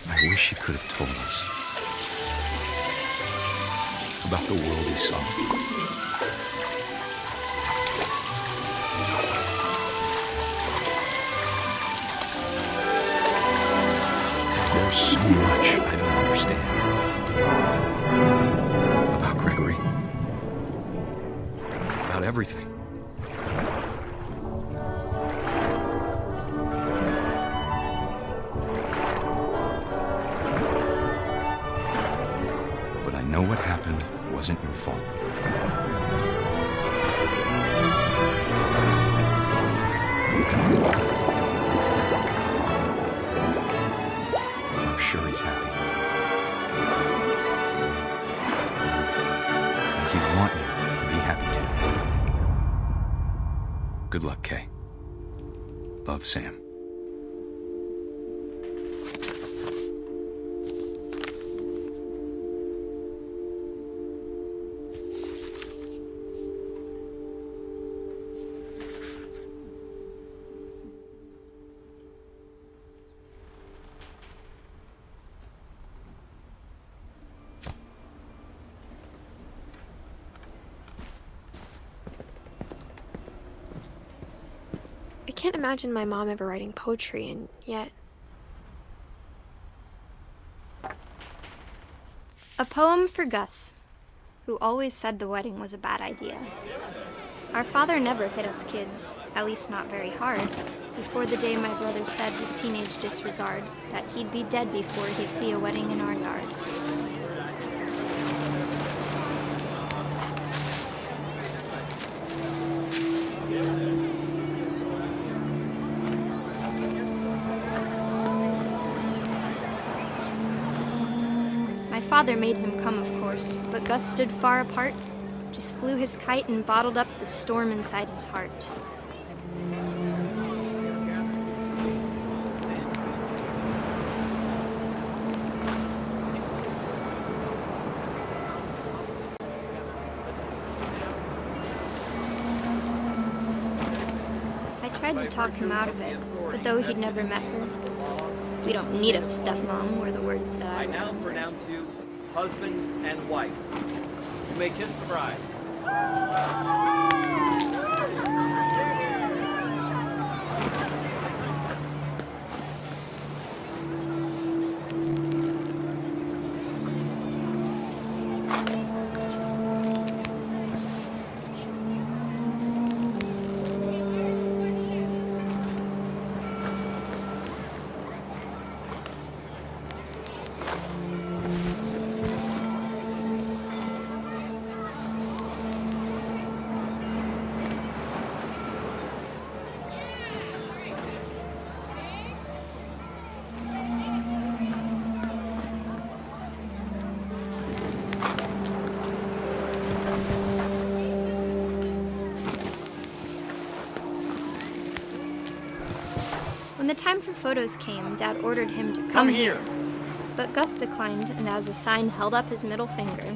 I wish he could have told us about the world he saw. There's so much I don't understand about Gregory, about everything. But I know what happened wasn't your fault. I'm sure he's happy. And he'd want you to be happy too. Good luck, Kay. Love, Sam.
can't imagine my mom ever writing poetry, and yet...
A poem for Gus, who always said the wedding was a bad idea. Our father never hit us kids, at least not very hard, before the day my brother said with teenage disregard that he'd be dead before he'd see a wedding in our yard. My father made him come, of course, but Gus stood far apart, just flew his kite and bottled up the storm inside his heart. I tried to talk him out of it, but though he'd never met her, "We don't need a stepmom," were the words that
I now pronounce you husband and wife. You may kiss the bride.
When the time for photos came, Dad ordered him to come here. But Gus declined, and as a sign held up his middle finger.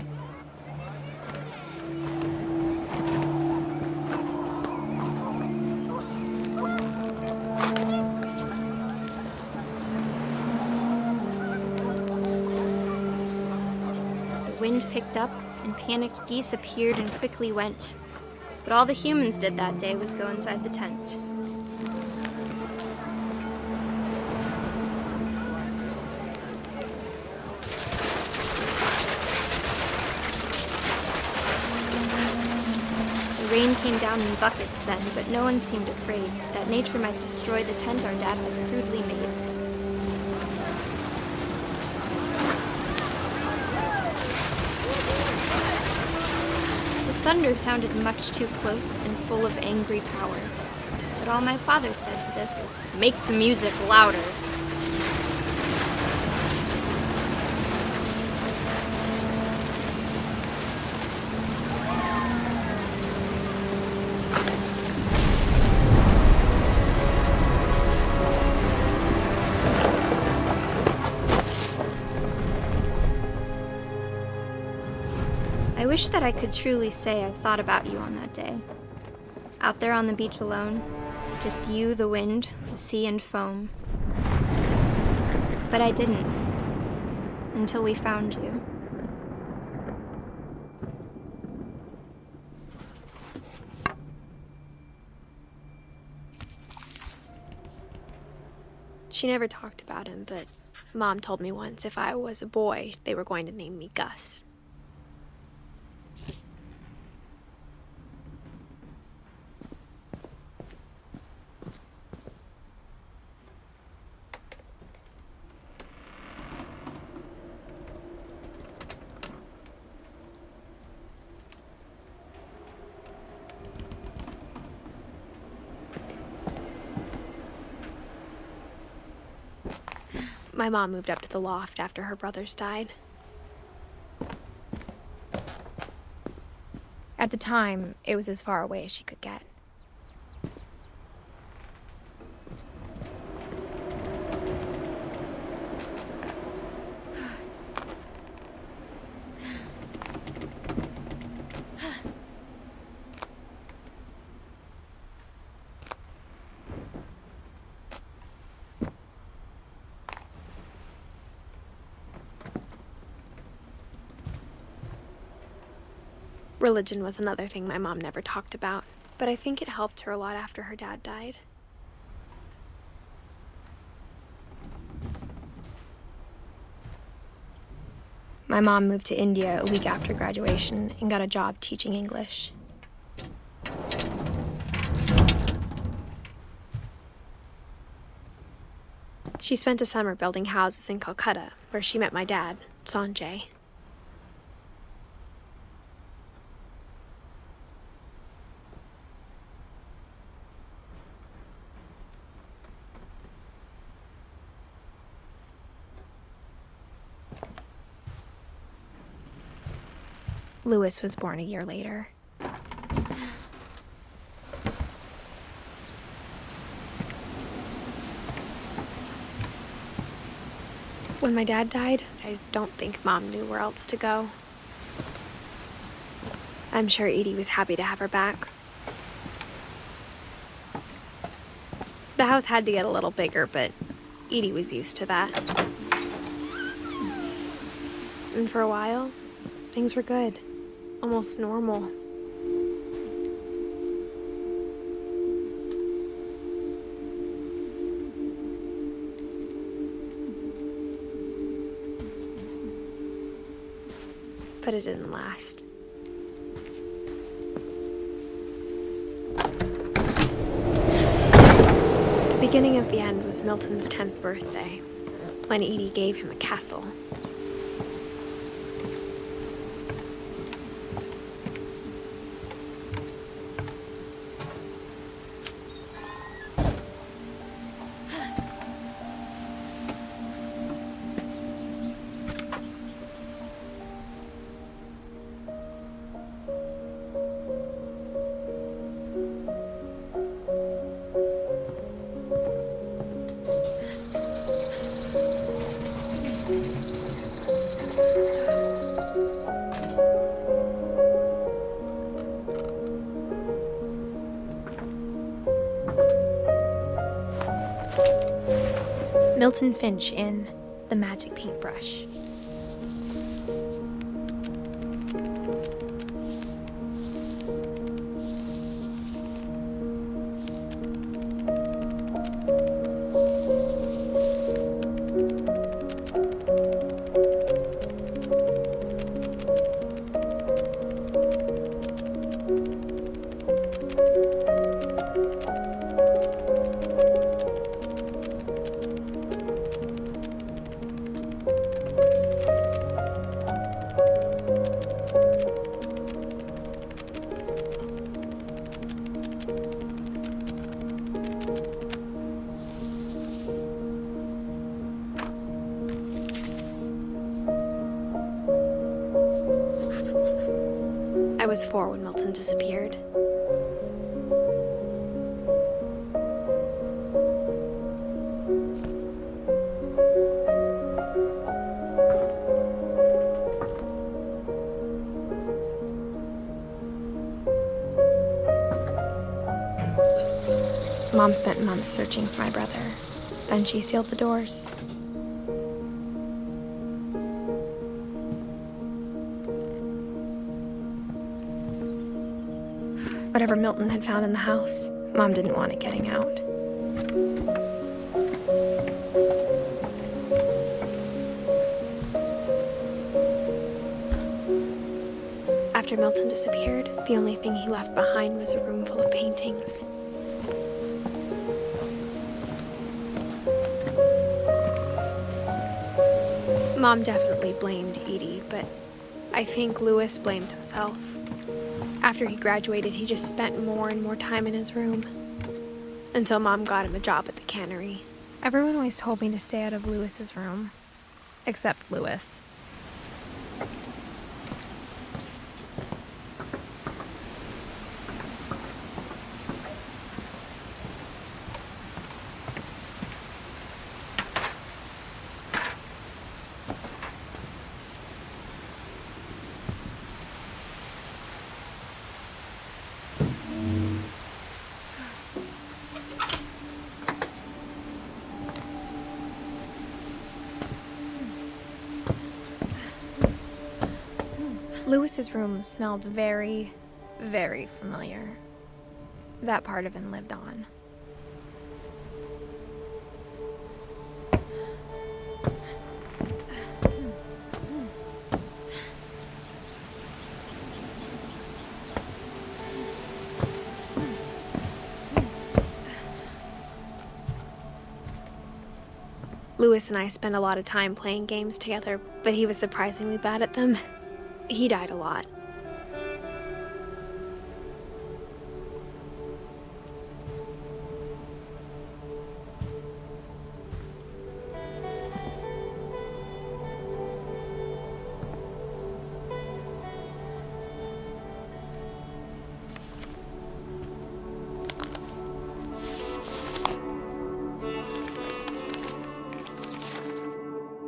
The wind picked up, and panicked geese appeared and quickly went. But all the humans did that day was go inside the tent. The rain came down in buckets then, but no one seemed afraid that nature might destroy the tent our dad had crudely made. The thunder sounded much too close and full of angry power, but all my father said to this was, "Make the music louder." I wish that I could truly say I thought about you on that day. Out there on the beach alone, just you, the wind, the sea, and foam. But I didn't, until we found you.
She never talked about him, but Mom told me once if I was a boy, they were going to name me Gus. My mom moved up to the loft after her brothers died. At the time, it was as far away as she could get. Religion was another thing my mom never talked about, but I think it helped her a lot after her dad died. My mom moved to India a week after graduation and got a job teaching English. She spent a summer building houses in Calcutta, where she met my dad, Sanjay. Louis was born a year later. When my dad died, I don't think Mom knew where else to go. I'm sure Edie was happy to have her back. The house had to get a little bigger, but Edie was used to that. And for a while, things were good. Almost normal. But it didn't last. The beginning of the end was Milton's 10th birthday, when Edie gave him a castle. Milton Finch in The Magic Paintbrush. I was 4 when Milton disappeared. Mom spent months searching for my brother. Then she sealed the doors. Whatever Milton had found in the house, Mom didn't want it getting out. After Milton disappeared, the only thing he left behind was a room full of paintings. Mom definitely blamed Edie, but I think Louis blamed himself. After he graduated, he just spent more and more time in his room. Until Mom got him a job at the cannery. Everyone always told me to stay out of Louis's room. Except Louis. Louis's room smelled very, very familiar. That part of him lived on. Louis and I spent a lot of time playing games together, but he was surprisingly bad at them. He died a lot.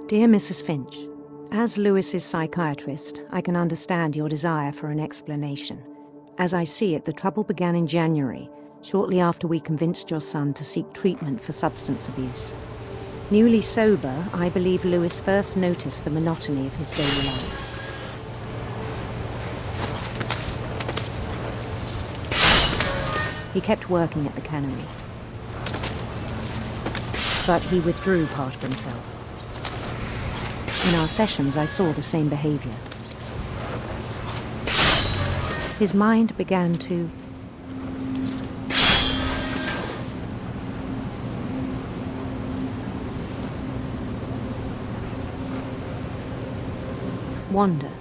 Dear Mrs. Finch, as Lewis's psychiatrist, I can understand your desire for an explanation. As I see it, the trouble began in January, shortly after we convinced your son to seek treatment for substance abuse. Newly sober, I believe Lewis first noticed the monotony of his daily life. He kept working at the cannery, but he withdrew part of himself. In our sessions, I saw the same behavior. His mind began to wander.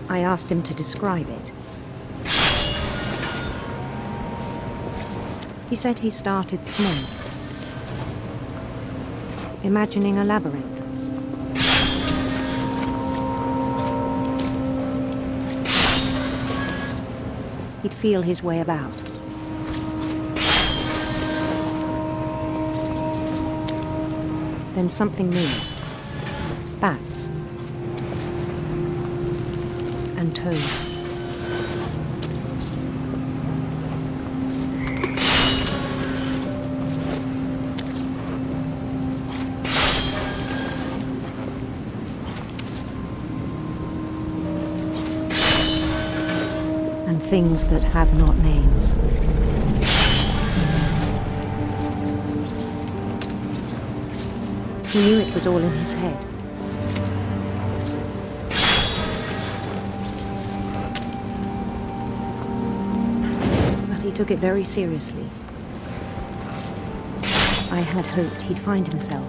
I asked him to describe it. He said he started small, imagining a labyrinth. He'd feel his way about. Then something moved. Bats. And toads. And things that have not names. He knew it was all in his head. He took it very seriously. I had hoped he'd find himself.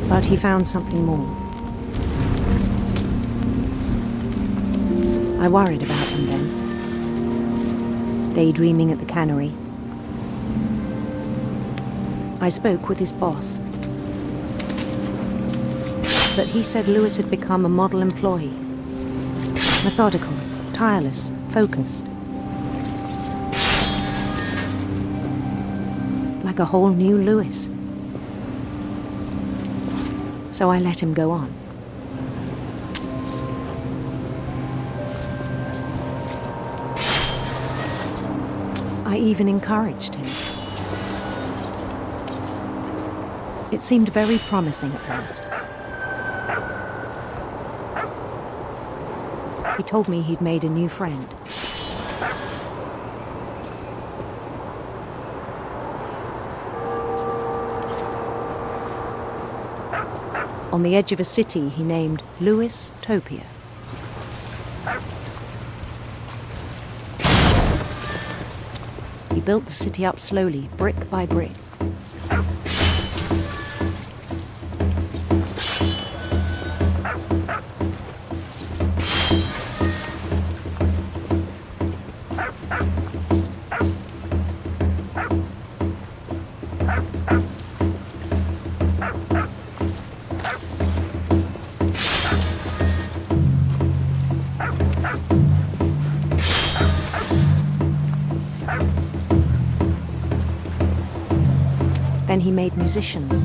But he found something more. I worried about him then, daydreaming at the cannery. I spoke with his boss. But he said Lewis had become a model employee. Methodical, tireless, focused. Like a whole new Lewis. So I let him go on. I even encouraged him. It seemed very promising at first. He told me he'd made a new friend. On the edge of a city he named Lewis Topia. He built the city up slowly, brick by brick. Then he made musicians.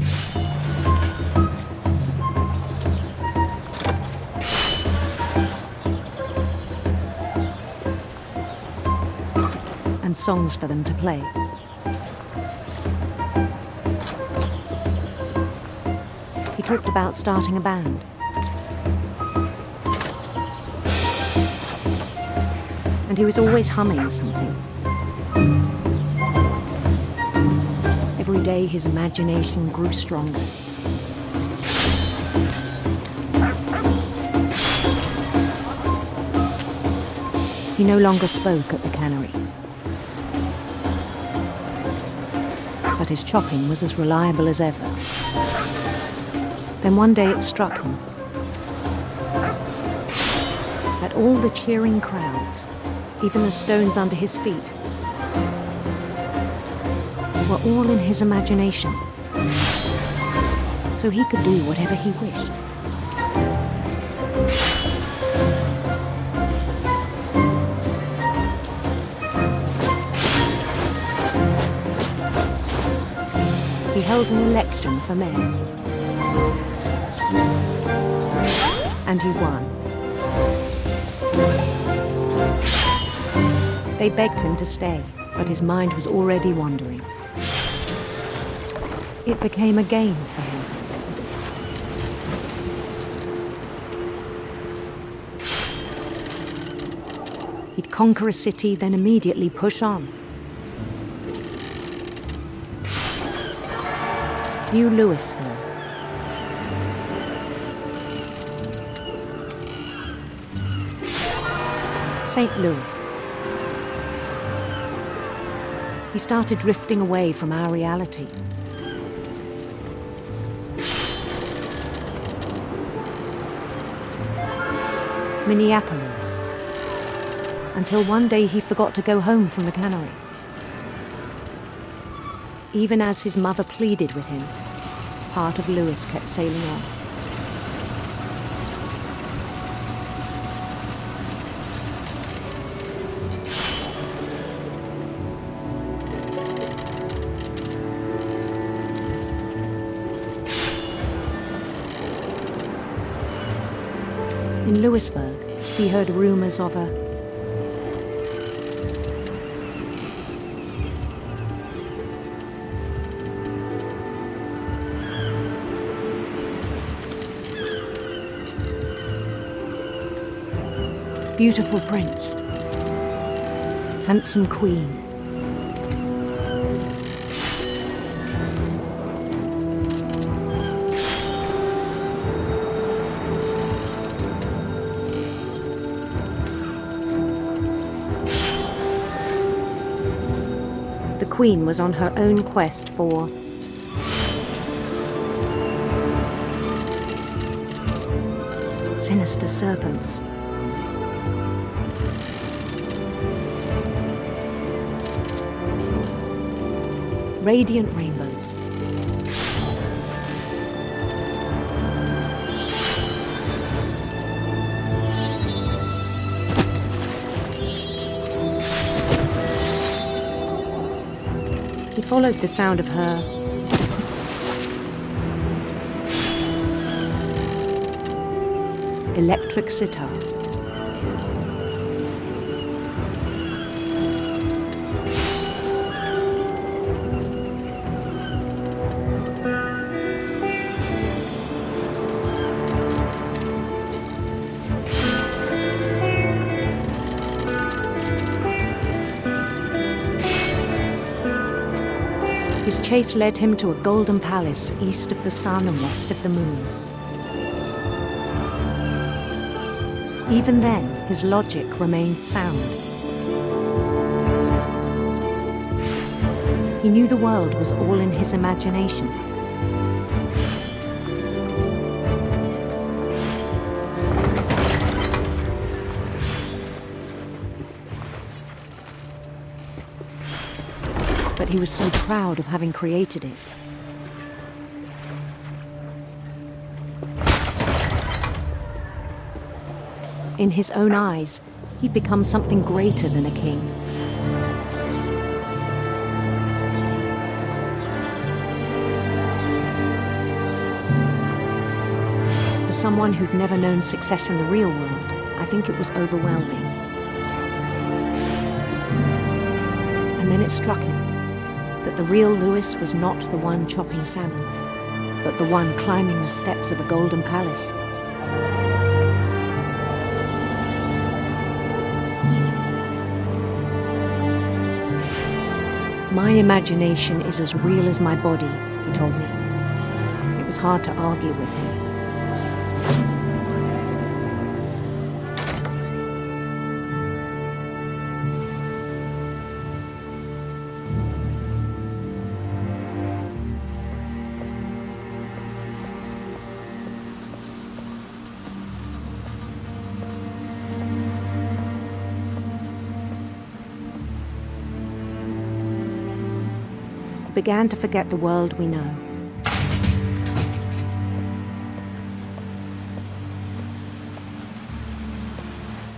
And songs for them to play. He tripped about starting a band. and he was always humming something. Every day his imagination grew stronger. He no longer spoke at the cannery, but his chopping was as reliable as ever. Then one day it struck him that all the cheering crowds, even the stones under his feet, were all in his imagination, so he could do whatever he wished. He held an election for mayor, and he won. They begged him to stay, but his mind was already wandering. It became a game for him. He'd conquer a city, then immediately push on. New Louisville. St. Louis. He started drifting away from our reality. Minneapolis. Until one day he forgot to go home from the cannery. Even as his mother pleaded with him, part of Louis kept sailing on. In Louisburg, he heard rumors of a beautiful prince, handsome queen. The queen was on her own quest for sinister serpents. Radiant rainbows. He followed the sound of her electric sitar. His chase led him to a golden palace east of the sun and west of the moon. Even then, his logic remained sound. He knew the world was all in his imagination. But he was so proud of having created it. In his own eyes, he'd become something greater than a king. For someone who'd never known success in the real world, I think it was overwhelming. And then it struck him that the real Louis was not the one chopping salmon, but the one climbing the steps of a golden palace. My imagination is as real as my body, he told me. It was hard to argue with him. Began to forget the world we know.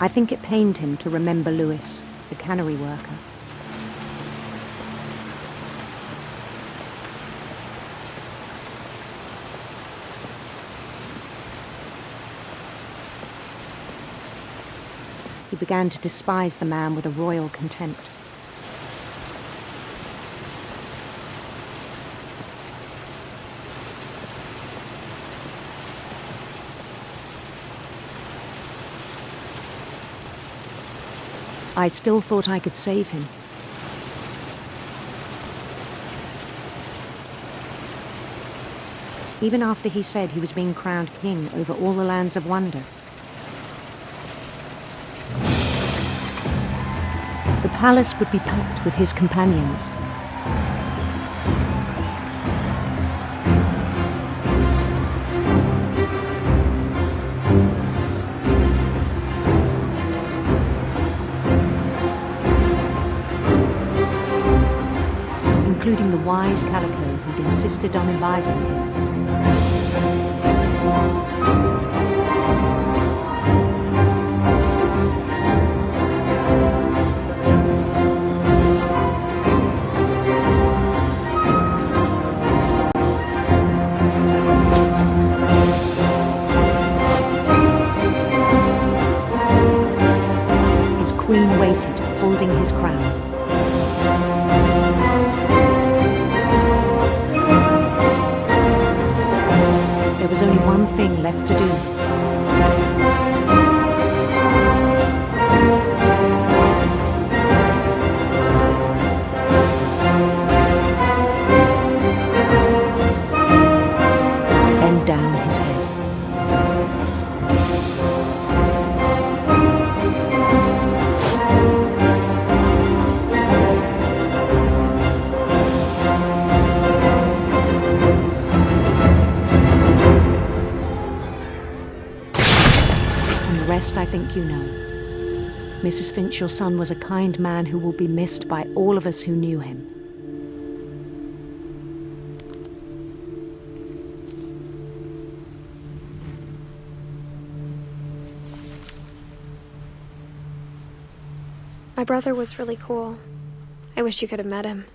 I think it pained him to remember Lewis, the cannery worker. He began to despise the man with a royal contempt. I still thought I could save him. Even after he said he was being crowned king over all the lands of wonder. The palace would be packed with his companions. Including the wise Calico who'd insisted on advising him. His queen waited, holding his crown. There was only one thing left to do. Bend down his head. I think you know. Mrs. Finch, your son was a kind man who will be missed by all of us who knew him.
My brother was really cool. I wish you could have met him.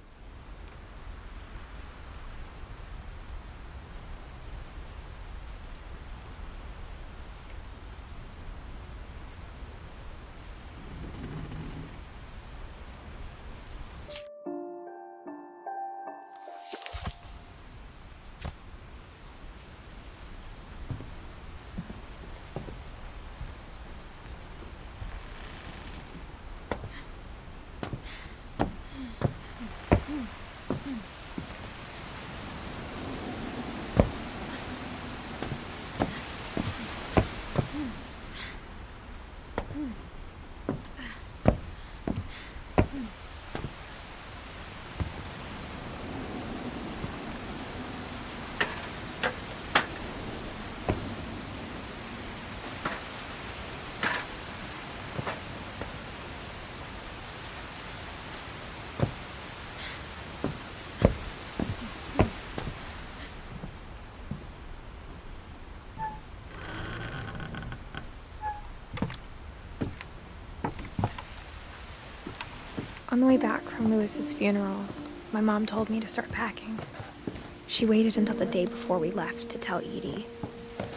On the way back from Lewis's funeral, my mom told me to start packing. She waited until the day before we left to tell Edie.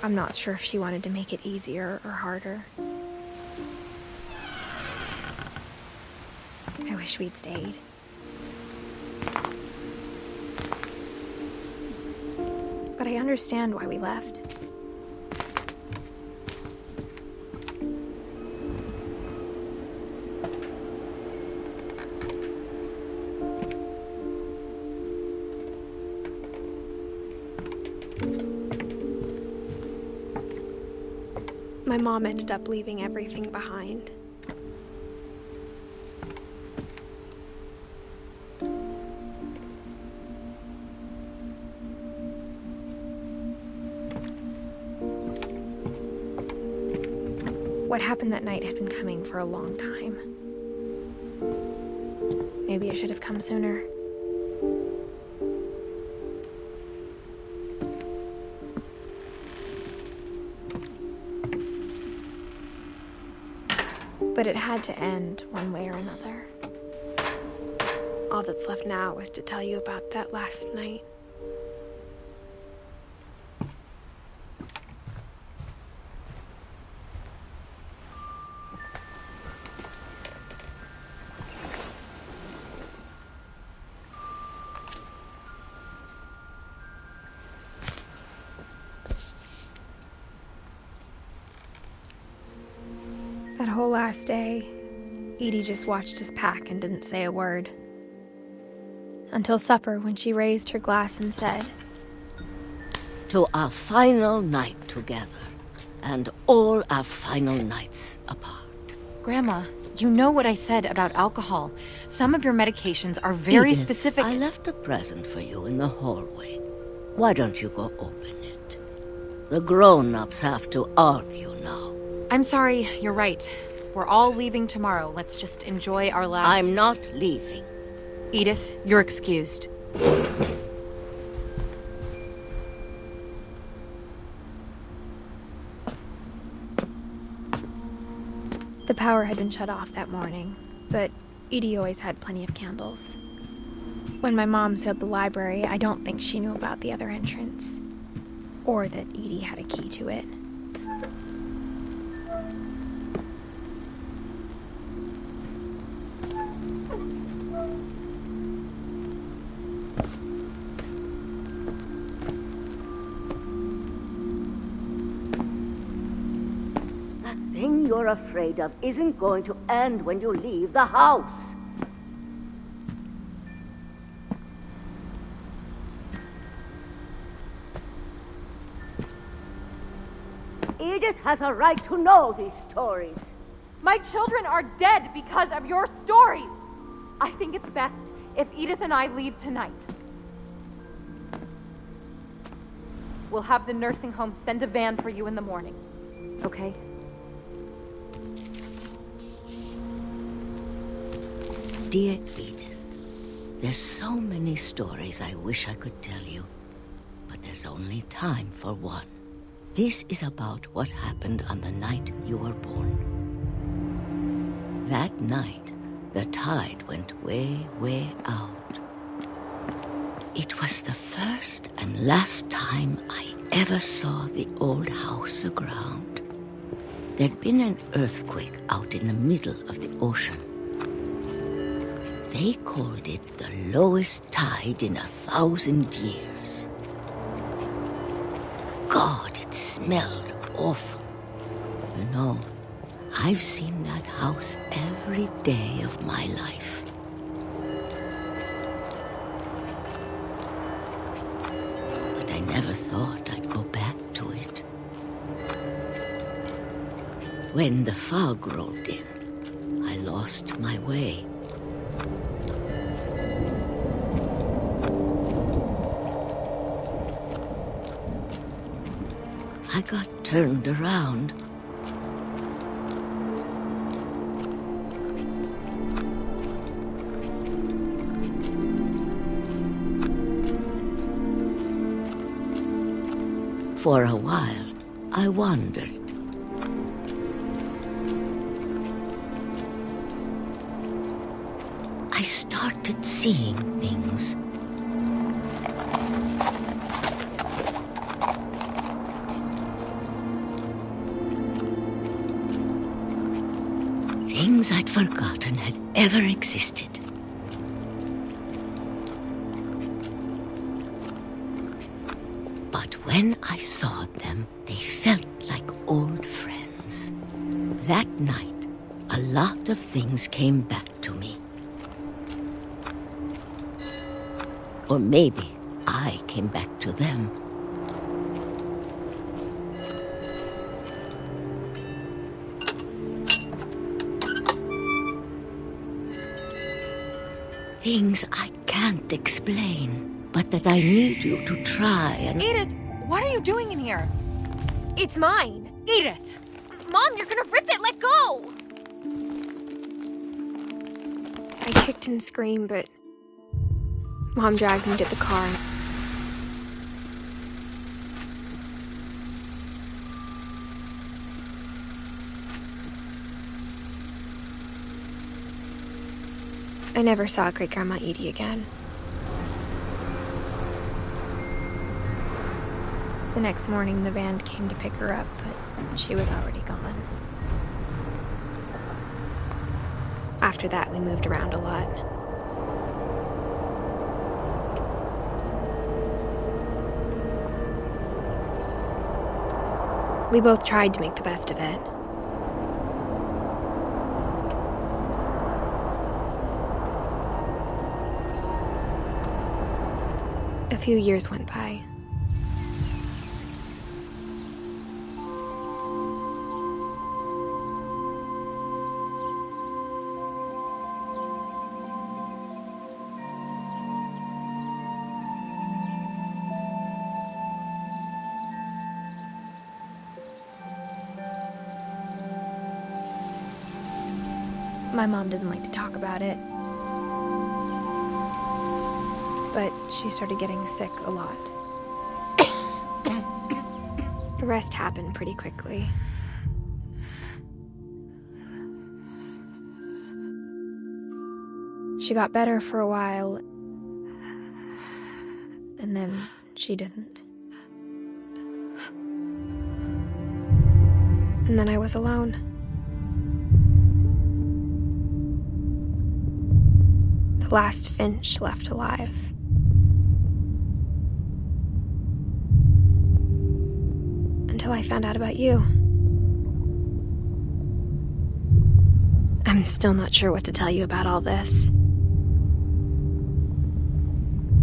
I'm not sure if she wanted to make it easier or harder. I wish we'd stayed. But I understand why we left. My mom ended up leaving everything behind. What happened that night had been coming for a long time. Maybe it should have come sooner. But it had to end one way or another. All that's left now is to tell you about that last night. That whole last day, Edie just watched us pack and didn't say a word. Until supper, when she raised her glass and said,
"To our final night together, and all our final nights apart."
Grandma, you know what I said about alcohol. Some of your medications are very
Edith,
specific.
I left a present for you in the hallway. Why don't you go open it? The grown-ups have to argue now.
I'm sorry, you're right. We're all leaving tomorrow. Let's just enjoy our last...
I'm not leaving.
Edith, you're excused.
The power had been shut off that morning, but Edie always had plenty of candles. When my mom sealed the library, I don't think she knew about the other entrance, or that Edie had a key to it.
The thing you're afraid of isn't going to end when you leave the house. Edith has a right to know these stories.
My children are dead because of your stories. I think it's best if Edith and I leave tonight. We'll have the nursing home send a van for you in the morning, okay?
Dear Edith, there's so many stories I wish I could tell you, but there's only time for one. This is about what happened on the night you were born. That night, the tide went way, way out. It was the first and last time I ever saw the old house aground. There'd been an earthquake out in the middle of the ocean. They called it the lowest tide in 1,000 years. God, it smelled awful. You know, I've seen that house every day of my life. But I never thought I'd go back to it. When the fog rolled in, I lost my way. I got turned around. For a while, I wandered. I started seeing things. Things I'd forgotten had ever existed. But when I saw them, they felt like old friends. That night, a lot of things came back to me. Or maybe I came back to them. things I can't explain, but that I need you to try and...
Edith, what are you doing in here?
It's mine.
Edith!
Mom, you're gonna rip it! Let go! I kicked and screamed, but Mom dragged me to the car. I never saw Great-Grandma Edie again. The next morning, the van came to pick her up, but she was already gone. After that, we moved around a lot. We both tried to make the best of it. A few years went by. My mom didn't like to talk about it, but she started getting sick a lot. The rest happened pretty quickly. She got better for a while, and then she didn't. And then I was alone. The last finch left alive. Until I found out about you. I'm still not sure what to tell you about all this.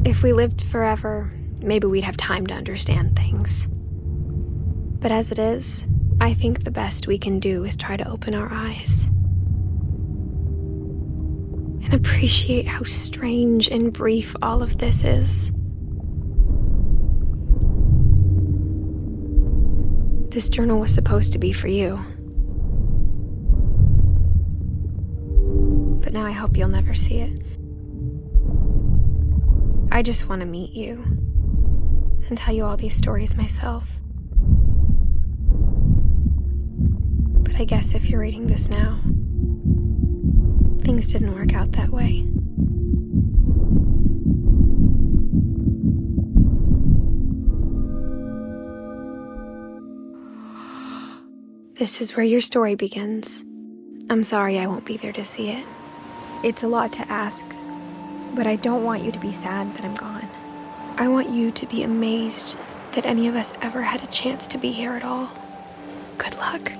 If we lived forever, maybe we'd have time to understand things. But as it is, I think the best we can do is try to open our eyes. And appreciate how strange and brief all of this is. This journal was supposed to be for you. But now I hope you'll never see it. I just want to meet you and tell you all these stories myself. But I guess if you're reading this now, things didn't work out that way. This is where your story begins. I'm sorry I won't be there to see it. It's a lot to ask, but I don't want you to be sad that I'm gone. I want you to be amazed that any of us ever had a chance to be here at all. Good luck.